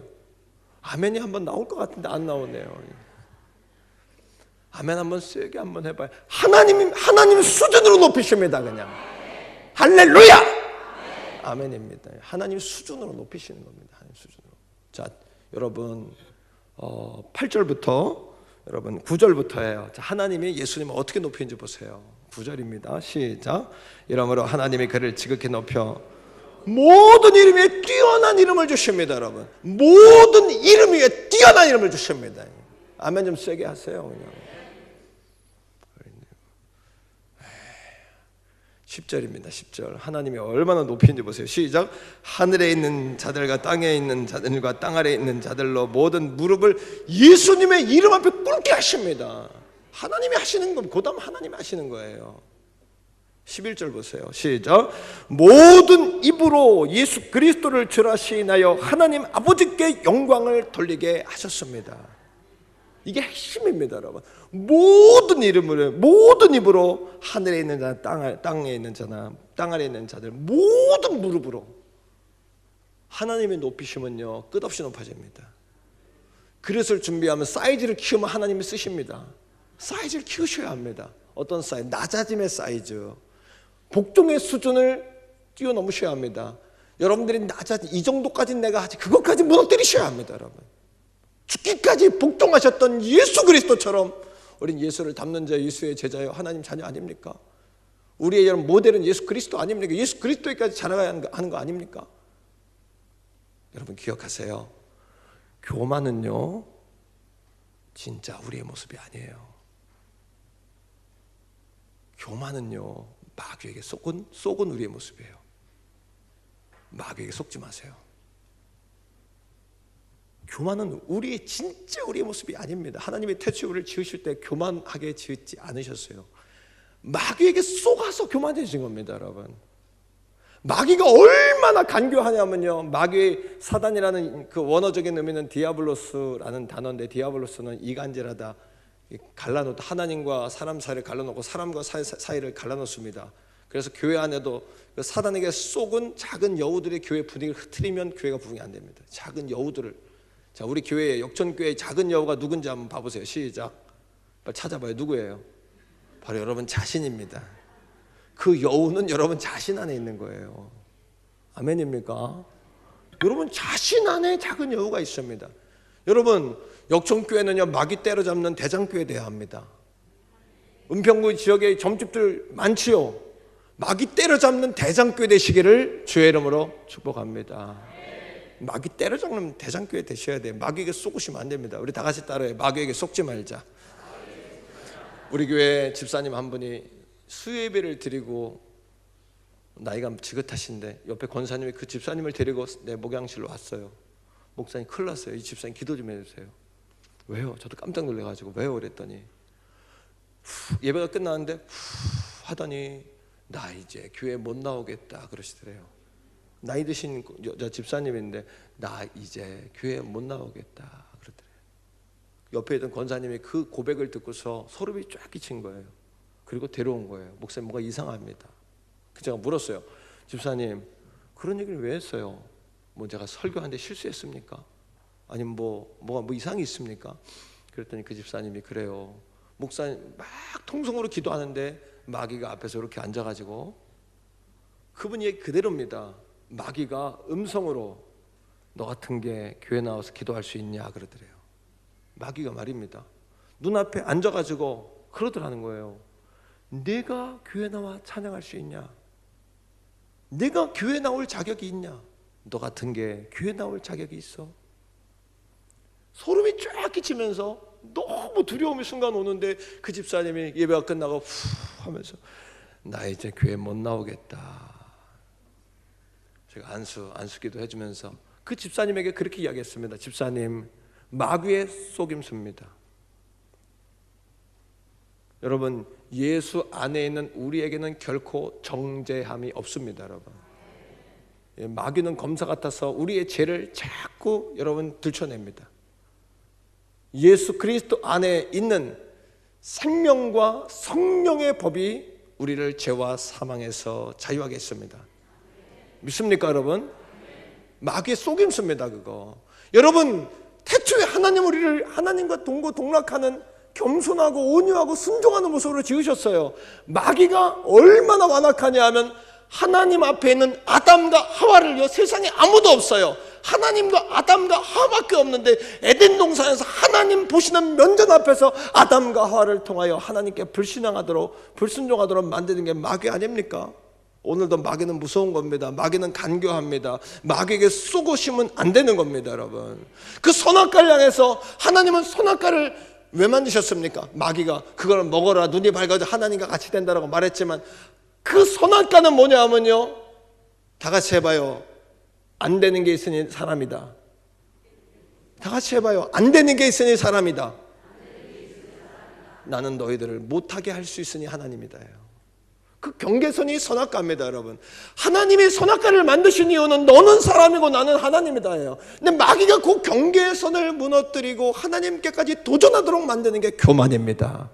아멘이 한번 나올 것 같은데 안 나오네요. 아멘 한번 세게 한번 해봐요. 하나님 수준으로 높이십니다. 그냥 할렐루야. 아멘입니다. 하나님 수준으로 높이시는 겁니다. 하나님 수준으로. 자, 여러분 8절부터 여러분 9절부터예요. 자, 하나님이 예수님을 어떻게 높이는지 보세요. 9절입니다. 시작. 이러므로 하나님이 그를 지극히 높여 모든 이름 위에 뛰어난 이름을 주십니다. 여러분, 모든 이름 위에 뛰어난 이름을 주십니다. 아멘 좀 세게 하세요. 그냥 10절입니다. 10절. 하나님이 얼마나 높이는지 보세요. 시작. 하늘에 있는 자들과 땅에 있는 자들과 땅 아래에 있는 자들로 모든 무릎을 예수님의 이름 앞에 꿇게 하십니다. 하나님이 하시는 건 고담 하나님이 하시는 거예요. 11절 보세요. 시작. 모든 입으로 예수 그리스도를 주라 시인하여 하나님 아버지께 영광을 돌리게 하셨습니다. 이게 핵심입니다. 여러분, 모든 이름으로, 모든 입으로, 하늘에 있는 자, 땅에 있는 자나 땅 아래에 있는 자들 모든 무릎으로 하나님의 높이시면요 끝없이 높아집니다. 그릇을 준비하면 사이즈를 키우면 하나님이 쓰십니다. 사이즈를 키우셔야 합니다. 어떤 사이즈? 낮아짐의 사이즈, 복종의 수준을 뛰어넘으셔야 합니다. 여러분들이 낮아진 이 정도까지는 내가 하지, 그것까지 무너뜨리셔야 합니다. 여러분, 죽기까지 복종하셨던 예수 그리스도처럼 우린 예수를 닮는 자, 예수의 제자요, 하나님 자녀 아닙니까? 우리의 여러분 모델은 예수 그리스도 아닙니까? 예수 그리스도에까지 자라가야 하는 거 아닙니까? 여러분 기억하세요. 교만은요 진짜 우리의 모습이 아니에요. 교만은요 마귀에게 속은 우리의 모습이에요. 마귀에게 속지 마세요. 교만은 진짜 우리의 모습이 아닙니다. 하나님의 태초에 우리를 지으실 때 교만하게 지었지 않으셨어요. 마귀에게 속아서 교만해진 겁니다. 여러분, 마귀가 얼마나 간교하냐면요, 마귀의 사단이라는 그 원어적인 의미는 디아블로스라는 단어인데, 디아블로스는 이간질하다, 갈라놓다, 하나님과 사람 사이를 갈라놓고 사람과 사이를 갈라놓습니다. 그래서 교회 안에도 사단에게 속은 작은 여우들의 교회 분위기를 흐트리면 교회가 부흥이 안 됩니다. 작은 여우들을, 자, 우리 교회에, 역천교회의 작은 여우가 누군지 한번 봐보세요. 시작. 빨리 찾아봐요. 누구예요? 바로 여러분 자신입니다. 그 여우는 여러분 자신 안에 있는 거예요. 아멘입니까? 여러분 자신 안에 작은 여우가 있습니다. 여러분, 역천교회는요, 마귀 때려잡는 대장교회 되어야 합니다. 은평구 지역에 점집들 많지요. 마귀 때려잡는 대장교회 되시기를 주의 이름으로 축복합니다. 마귀 때려잡는 대장교회 되셔야 돼요. 마귀에게 쏘시면 안 됩니다. 우리 다 같이 따라해요. 마귀에게 속지 말자. 우리 교회 집사님 한 분이 수요예배를 드리고 나이가 지긋하신데 옆에 권사님이 그 집사님을 데리고 내 목양실로 왔어요. 목사님 큰일 났어요. 이 집사님 기도 좀 해주세요. 왜요? 저도 깜짝 놀라가지고 왜요? 그랬더니 예배가 끝났는데 하더니 나 이제 교회 못 나오겠다 그러시더래요. 나이 드신 여자 집사님인데 나 이제 교회 못 나오겠다 그러더래요. 옆에 있던 권사님이 그 고백을 듣고서 소름이 쫙 끼친 거예요. 그리고 데려온 거예요. 목사님 뭔가 이상합니다. 제가 물었어요. 집사님 그런 얘기를 왜 했어요? 뭐 제가 설교하는데 실수했습니까? 아니면 뭐가 이상이 있습니까? 그랬더니 그 집사님이 그래요. 목사님 막 통성으로 기도하는데 마귀가 앞에서 이렇게 앉아가지고, 그분 얘기 그대로입니다. 마귀가 음성으로 너 같은 게 교회 나와서 기도할 수 있냐 그러더래요. 마귀가 말입니다. 눈앞에 앉아가지고 그러더라는 거예요. 내가 교회 나와 찬양할 수 있냐? 내가 교회 나올 자격이 있냐? 너 같은 게 교회 나올 자격이 있어? 소름이 쫙 끼치면서 너무 두려움이 순간 오는데 그 집사님이 예배가 끝나고 후 하면서 나 이제 교회 못 나오겠다. 제가 안수기도 해주면서 그 집사님에게 그렇게 이야기했습니다. 집사님, 마귀의 속임수입니다. 여러분, 예수 안에 있는 우리에게는 결코 정죄함이 없습니다. 여러분, 마귀는 검사 같아서 우리의 죄를 자꾸 여러분 들춰냅니다. 예수 그리스도 안에 있는 생명과 성령의 법이 우리를 죄와 사망에서 자유하게 했습니다. 믿습니까 여러분? 마귀의 속임수입니다 그거. 여러분, 태초에 하나님 우리를 하나님과 동고동락하는 겸손하고 온유하고 순종하는 모습으로 지으셨어요. 마귀가 얼마나 완악하냐 하면 하나님 앞에 있는 아담과 하와를요, 세상에 아무도 없어요. 하나님과 아담과 하와밖에 없는데 에덴 동산에서 하나님 보시는 면전 앞에서 아담과 하와를 통하여 하나님께 불순종하도록 만드는 게 마귀 아닙니까? 오늘도 마귀는 무서운 겁니다. 마귀는 간교합니다. 마귀에게 쏘고시면 안 되는 겁니다. 여러분, 그 선악과를 향해서 하나님은 선악과를 왜 만드셨습니까? 마귀가 그걸 먹어라 눈이 밝아져 하나님과 같이 된다라고 말했지만 그 선악과는 뭐냐 하면요, 다 같이 해봐요. 안 되는 게 있으니 사람이다. 다 같이 해봐요. 안 되는 게 있으니 사람이다. 나는 너희들을 못하게 할 수 있으니 하나님이다. 그 경계선이 선악과입니다. 여러분, 하나님이 선악과를 만드신 이유는 너는 사람이고 나는 하나님이다 예요. 근데 마귀가 그 경계선을 무너뜨리고 하나님께까지 도전하도록 만드는 게 교만입니다.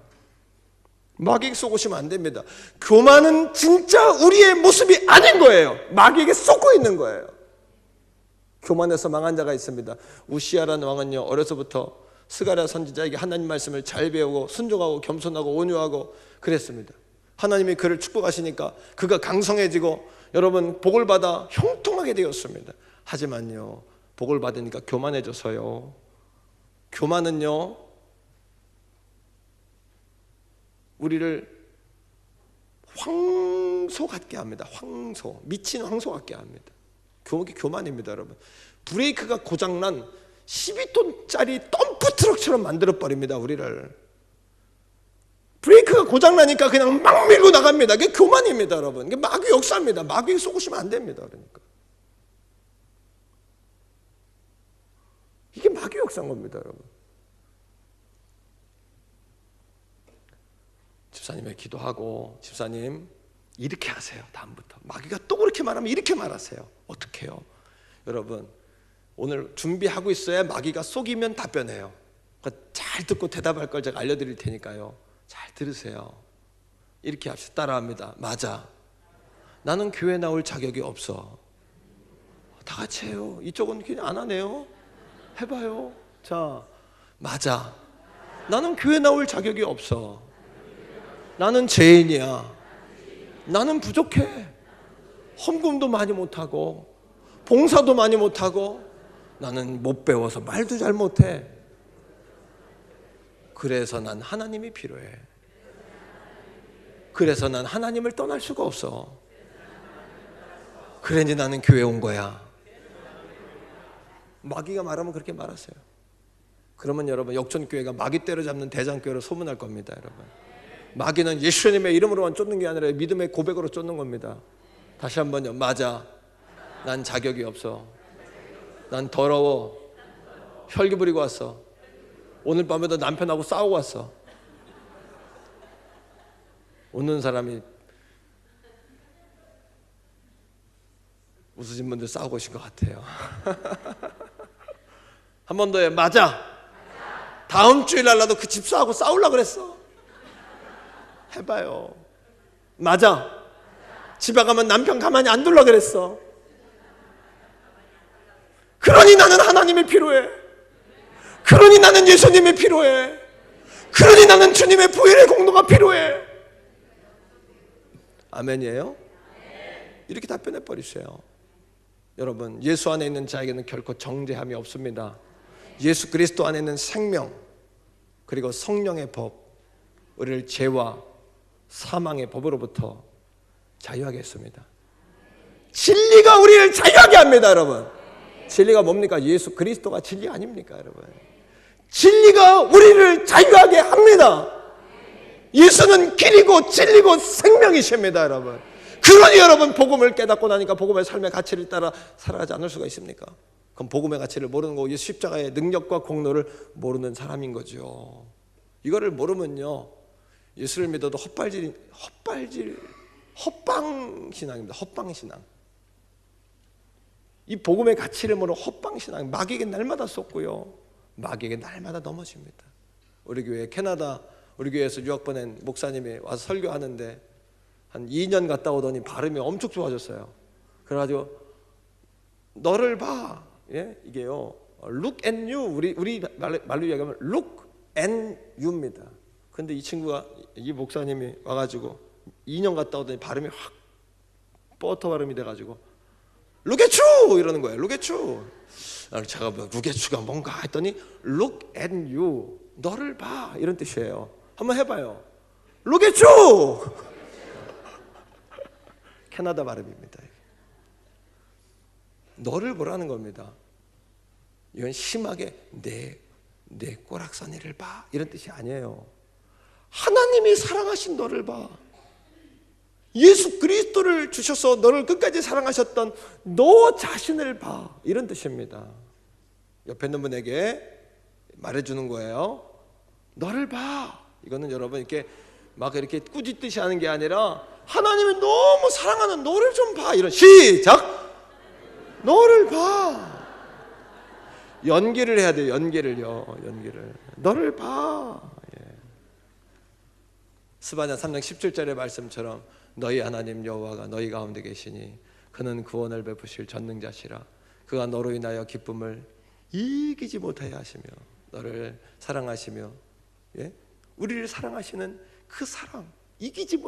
마귀에게 쏘고시면 안 됩니다. 교만은 진짜 우리의 모습이 아닌 거예요. 마귀에게 쏘고 있는 거예요. 교만해서 망한 자가 있습니다. 우시아라는 왕은요, 어려서부터 스가랴 선지자에게 하나님 말씀을 잘 배우고 순종하고 겸손하고 온유하고 그랬습니다. 하나님이 그를 축복하시니까 그가 강성해지고 여러분 복을 받아 형통하게 되었습니다. 하지만요, 복을 받으니까 교만해져서요, 교만은요 우리를 황소 같게 합니다. 황소, 미친 황소 같게 합니다. 교만입니다. 여러분, 브레이크가 고장난 12톤짜리 덤프트럭처럼 만들어버립니다. 우리를 브레이크가 고장나니까 그냥 막 밀고 나갑니다. 그게 교만입니다. 여러분, 이게 마귀 역사입니다. 마귀에 속으시면 안 됩니다. 그러니까 이게 마귀 역사인 겁니다. 여러분, 집사님의 기도하고 집사님 이렇게 하세요. 다음부터 마귀가 또 그렇게 말하면 이렇게 말하세요. 어떻게 해요? 여러분, 오늘 준비하고 있어야 마귀가 속이면 답변해요. 그러니까 잘 듣고 대답할 걸 제가 알려드릴 테니까요, 잘 들으세요. 이렇게 합시다. 따라합니다. 맞아, 나는 교회 나올 자격이 없어. 다 같이 해요. 이쪽은 그냥 안 하네요. 해봐요. 자, 맞아. 나는 교회 나올 자격이 없어. 나는 죄인이야. 나는 부족해. 헌금도 많이 못하고 봉사도 많이 못하고 나는 못 배워서 말도 잘 못해. 그래서 난 하나님이 필요해. 그래서 난 하나님을 떠날 수가 없어. 그러니 나는 교회 온 거야. 마귀가 말하면 그렇게 말하세요. 그러면 여러분 역전교회가 마귀 때려잡는 대장교회로 소문날 겁니다. 여러분, 마귀는 예수님의 이름으로만 쫓는 게 아니라 믿음의 고백으로 쫓는 겁니다. 다시 한번요. 맞아. 난 자격이 없어. 난 더러워. 혈기 부리고 왔어. 오늘 밤에도 남편하고 싸우고 왔어. 웃는 사람이 웃으신 분들 싸우고 오신 것 같아요. 한 번 더요. 맞아. 다음 주일 날라도 그 집사하고 싸우려고 그랬어. 해봐요. 맞아. 집에 가면 남편 가만히 안 둘라 그랬어. 그러니 나는 하나님이 필요해. 그러니 나는 예수님이 필요해. 그러니 나는 주님의 보혈의 공로가 필요해. 아멘이에요? 이렇게 답변해 버리세요. 여러분, 예수 안에 있는 자에게는 결코 정죄함이 없습니다. 예수 그리스도 안에 있는 생명 그리고 성령의 법, 우리를 죄와 사망의 법으로부터 자유하게 했습니다. 진리가 우리를 자유하게 합니다. 여러분, 진리가 뭡니까? 예수 그리스도가 진리 아닙니까? 여러분, 진리가 우리를 자유하게 합니다. 예수는 길이고 진리고 생명이십니다. 여러분, 그러니 여러분 복음을 깨닫고 나니까 복음의 삶의 가치를 따라 살아가지 않을 수가 있습니까? 그럼 복음의 가치를 모르는 거고 예수 십자가의 능력과 공로를 모르는 사람인 거죠. 이거를 모르면요, 예수를 믿어도 헛방신앙입니다. 헛방신앙. 이 복음의 가치를 모르는 헛방신앙. 마귀에게 날마다 쏟고요, 마귀에게 날마다 넘어집니다. 우리 교회 캐나다 우리 교회에서 유학 보낸 목사님이 와서 설교하는데 한 2년 갔다 오더니 발음이 엄청 좋아졌어요. 그래가지고 너를 봐. 예? 이게요, look and you. 우리 말로 이야기하면 look and you입니다. 근데 이 친구가, 이 목사님이 와가지고 2년 갔다 오더니 발음이 확 버터 발음이 돼가지고 look at you 이러는 거예요. look at you. 제가 뭐 look at you가 뭔가 했더니 look and you, 너를 봐, 이런 뜻이에요. 한번 해봐요. look at you. 캐나다 발음입니다. 너를 보라는 겁니다. 이건 심하게 내 꼬락서니를 봐, 이런 뜻이 아니에요. 하나님이 사랑하신 너를 봐. 예수 그리스도를 주셔서 너를 끝까지 사랑하셨던 너 자신을 봐, 이런 뜻입니다. 옆에 있는 분에게 말해주는 거예요. 너를 봐. 이거는 여러분 이렇게 막 이렇게 꾸짖듯이 하는 게 아니라 하나님이 너무 사랑하는 너를 좀 봐. 이런, 시작. 너를 봐. 연기를 해야 돼요. 연기를요. 연기를. 너를 봐. 예. 스바냐 3장 17절의 말씀처럼 너희 하나님 여호와가 너희 가운데 계시니 그는 구원을 베푸실 전능자시라. 그가 너로 인하여 기쁨을 이기지 못하여 하시며 너를 사랑하시며, 예? 우리를 사랑하시는 그 사랑, 이기지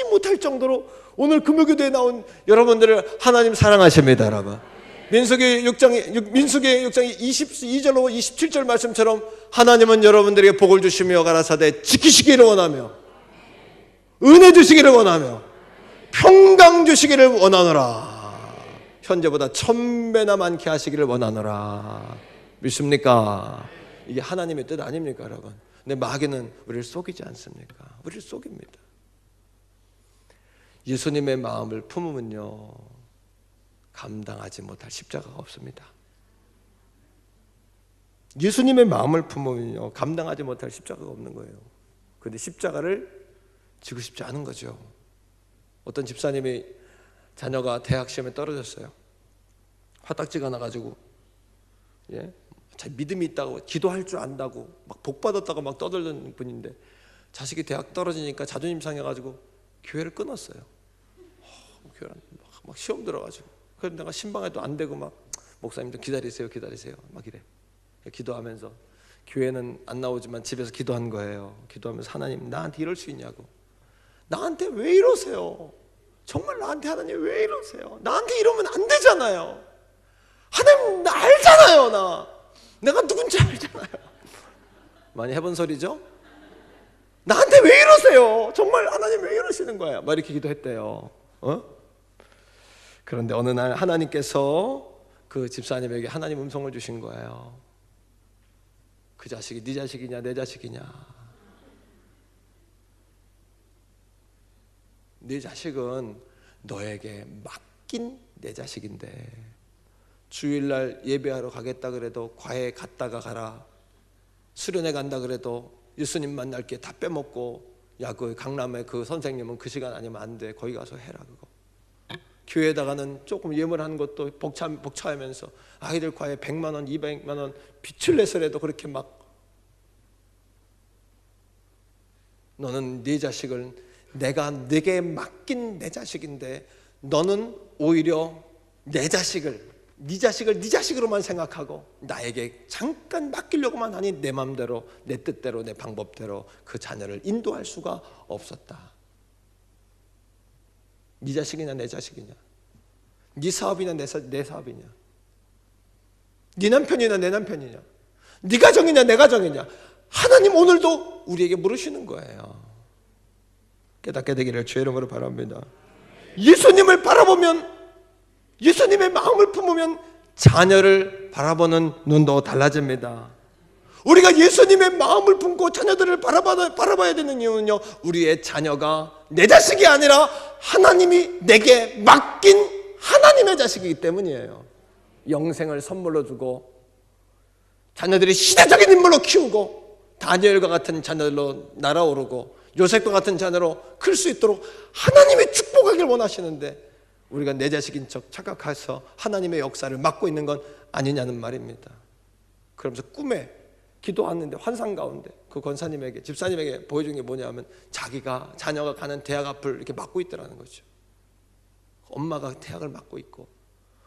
못할 정도로 오늘 금요교대에 나온 여러분들을 하나님 사랑하십니다. 여러분, 민수기 6장 22절로 27절 말씀처럼 하나님은 여러분들에게 복을 주시며 가라사대 지키시기를 원하며 은혜 주시기를 원하며 평강 주시기를 원하노라. 현재보다 1000배나 많게 하시기를 원하노라. 믿습니까? 이게 하나님의 뜻 아닙니까, 여러분? 근데 마귀는 우리를 속이지 않습니까? 우리를 속입니다. 예수님의 마음을 품으면요, 감당하지 못할 십자가가 없습니다. 예수님의 마음을 품으면요, 감당하지 못할 십자가가 없는 거예요. 그런데 십자가를 지고 싶지 않은 거죠. 어떤 집사님이 자녀가 대학 시험에 떨어졌어요. 화딱지가 나가지고, 예? 자, 믿음이 있다고, 기도할 줄 안다고 막 복 받았다고 막 떠들던 분인데 자식이 대학 떨어지니까 자존심 상해가지고 교회를 끊었어요. 교회 막 시험 들어가지고, 그래서 내가 신방에도 안 되고 막 목사님도 기다리세요 막 이래. 기도하면서, 교회는 안 나오지만 집에서 기도한 거예요. 기도하면서 하나님 나한테 이럴 수 있냐고, 나한테 왜 이러세요? 정말 나한테 하나님 왜 이러세요? 나한테 이러면 안 되잖아요. 하나님 나 알잖아요. 내가 누군지 알잖아요. 많이 해본 소리죠? 나한테 왜 이러세요? 정말 하나님 왜 이러시는 거예요? 막 이렇게 기도했대요. 그런데 어느 날 하나님께서 그 집사님에게 하나님 음성을 주신 거예요. 그 자식이 네 자식이냐 내 자식이냐? 네 자식은 너에게 맡긴 내 자식인데, 주일날 예배하러 가겠다 그래도 과외 갔다가 가라, 수련회 간다 그래도 예수님 만날 게 다 빼먹고, 야 그 강남에 그 선생님은 그 시간 아니면 안 돼, 거기 가서 해라. 그거 교회에다가는 조금 예물하는 것도 복차하면서 아이들 과외 100만 원 200만 원 빚을 내서라도 그렇게 막, 너는 네 자식을 내가 네게 맡긴 내 자식인데 너는 오히려 내 자식을, 네 자식을 네 자식으로만 생각하고 나에게 잠깐 맡기려고만 하니 내 마음대로 내 뜻대로 내 방법대로 그 자녀를 인도할 수가 없었다. 네 자식이냐 내 자식이냐, 네 사업이냐 내 사업이냐, 네 남편이냐 내 남편이냐, 네 가정이냐 내 가정이냐, 하나님 오늘도 우리에게 물으시는 거예요. 깨닫게 되기를 주의 이름으로 바랍니다. 예수님을 바라보면, 예수님의 마음을 품으면 자녀를 바라보는 눈도 달라집니다. 우리가 예수님의 마음을 품고 자녀들을 바라봐야 되는 이유는요, 우리의 자녀가 내 자식이 아니라 하나님이 내게 맡긴 하나님의 자식이기 때문이에요. 영생을 선물로 주고 자녀들이 시대적인 인물로 키우고 다니엘과 같은 자녀들로 날아오르고 요셉과 같은 자녀로 클 수 있도록 하나님이 축복하길 원하시는데, 우리가 내 자식인 척 착각해서 하나님의 역사를 막고 있는 건 아니냐는 말입니다. 그러면서 꿈에 기도하는데 환상 가운데 그 권사님에게, 집사님에게 보여준 게 뭐냐면, 자기가 자녀가 가는 대학 앞을 이렇게 막고 있더라는 거죠. 엄마가 대학을 막고 있고,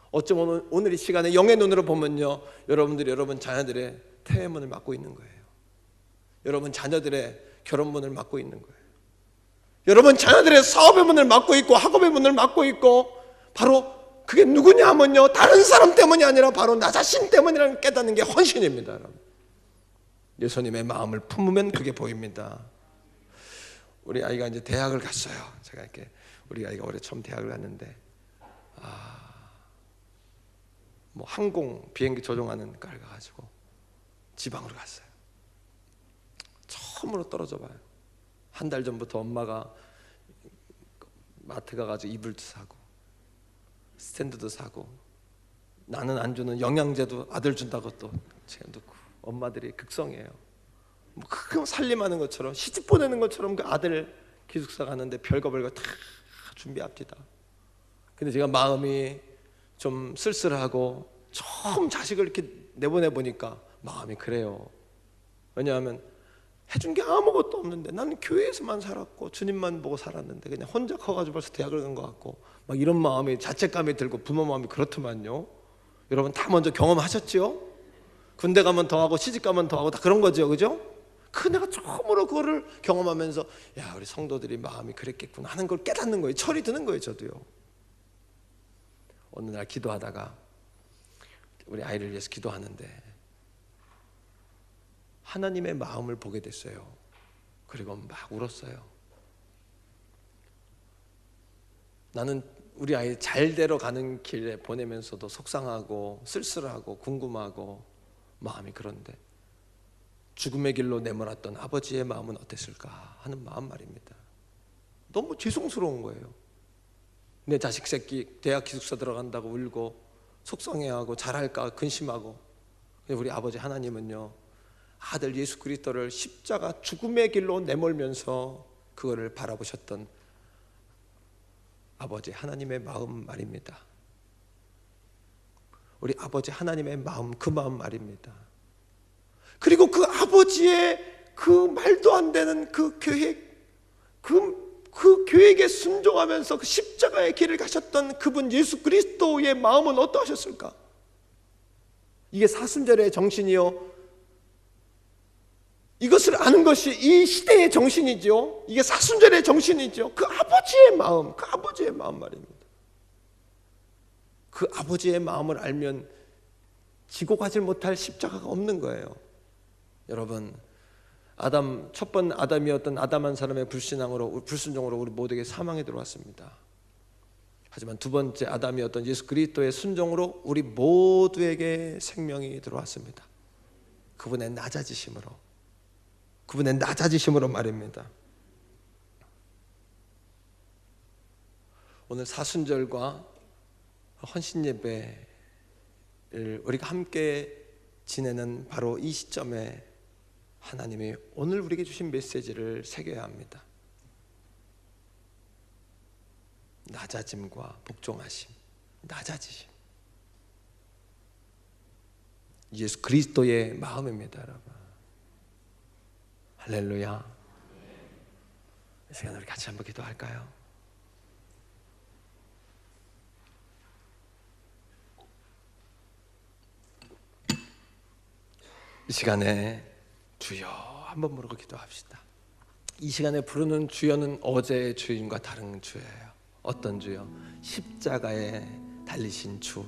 어쩌면 오늘 이 시간에 영의 눈으로 보면요, 여러분들이 여러분 자녀들의 퇴회문을 막고 있는 거예요. 여러분 자녀들의 결혼문을 막고 있는 거예요. 여러분 자녀들의 사업의 문을 막고 있고 학업의 문을 막고 있고, 바로 그게 누구냐 하면요, 다른 사람 때문이 아니라 바로 나 자신 때문이라는 깨닫는 게 헌신입니다. 여러분, 예수님의 마음을 품으면 그게 보입니다. 우리 아이가 이제 대학을 갔어요. 제가 이렇게, 우리 아이가 올해 처음 대학을 갔는데, 뭐 항공 비행기 조종하는 과를 가가지고 지방으로 갔어요. 처음으로 떨어져 봐요. 한 달 전부터 엄마가 마트 가가지고 이불도 사고 스탠드도 사고, 나는 안 주는 영양제도 아들 준다고 또 제가 넣고, 엄마들이 극성이에요. 뭐 큰 살림하는 것처럼, 시집 보내는 것처럼 그 아들 기숙사 가는데 별거 다 준비합니다. 근데 제가 마음이 좀 쓸쓸하고 처음 자식을 이렇게 내보내 보니까 마음이 그래요. 왜냐하면 해준 게 아무것도 없는데, 나는 교회에서만 살았고 주님만 보고 살았는데 그냥 혼자 커가지고 벌써 대학을 간 것 같고, 막 이런 마음이, 자책감이 들고 부모 마음이 그렇더만요. 여러분 다 먼저 경험하셨죠? 군대 가면 더 하고 시집 가면 더 하고 다 그런 거죠, 그죠? 내가 처음으로 그거를 경험하면서, 야, 우리 성도들이 마음이 그랬겠구나 하는 걸 깨닫는 거예요. 철이 드는 거예요, 저도요. 어느 날 기도하다가 우리 아이를 위해서 기도하는데 하나님의 마음을 보게 됐어요. 그리고 막 울었어요. 나는 우리 아이 잘대로 가는 길에 보내면서도 속상하고 쓸쓸하고 궁금하고 마음이 그런데, 죽음의 길로 내몰았던 아버지의 마음은 어땠을까 하는 마음 말입니다. 너무 죄송스러운 거예요. 내 자식 새끼 대학 기숙사 들어간다고 울고 속상해하고 잘할까 근심하고. 우리 아버지 하나님은요, 아들 예수 그리스도를 십자가 죽음의 길로 내몰면서 그거를 바라보셨던 아버지 하나님의 마음 말입니다. 우리 아버지 하나님의 마음, 그 마음 말입니다. 그리고 그 아버지의 그 말도 안 되는 그 계획, 그 그 계획에 순종하면서 그 십자가의 길을 가셨던 그분 예수 그리스도의 마음은 어떠하셨을까? 이게 사순절의 정신이요, 이것을 아는 것이 이 시대의 정신이죠. 이게 사순절의 정신이죠. 그 아버지의 마음 말입니다. 그 아버지의 마음을 알면 지고 가질 못할 십자가가 없는 거예요. 여러분, 첫 번 아담이었던 아담 한 사람의 불순종으로 우리 모두에게 사망이 들어왔습니다. 하지만 두 번째 아담이었던 예수 그리스도의 순종으로 우리 모두에게 생명이 들어왔습니다. 그분의 낮아지심으로 말입니다. 오늘 사순절과 헌신예배를 우리가 함께 지내는 바로 이 시점에 하나님이 오늘 우리에게 주신 메시지를 새겨야 합니다. 낮아짐과 복종하심, 낮아지심. 예수 그리스도의 마음입니다, 여러분. 할렐루야. 이 시간 우리 같이 한번 기도할까요? 이 시간에 주여 한번 부르고 기도합시다. 이 시간에 부르는 주여는 어제의 주인과 다른 주예요. 어떤 주요? 십자가에 달리신 주.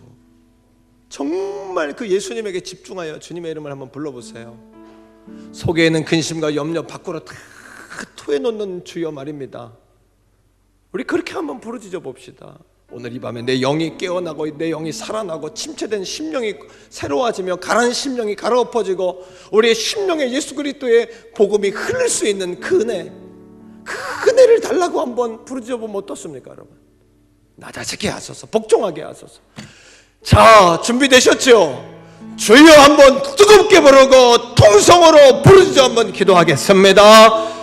정말 그 예수님에게 집중하여 주님의 이름을 한번 불러보세요. 속에 있는 근심과 염려 밖으로 다 토해놓는 주여 말입니다. 우리 그렇게 한번 부르짖어 봅시다. 오늘 이 밤에 내 영이 깨어나고 내 영이 살아나고 침체된 심령이 새로워지며 가라앉은 심령이 갈아엎어지고 우리의 심령에 예수 그리스도의 복음이 흐를 수 있는 그 은혜를 달라고 한번 부르짖어 보면 어떻습니까, 여러분? 낮아지게 하소서, 복종하게 하소서. 자, 준비되셨죠? 주여 한번 뜨겁게 부르고 통성으로 부르짖어 한번 기도하겠습니다.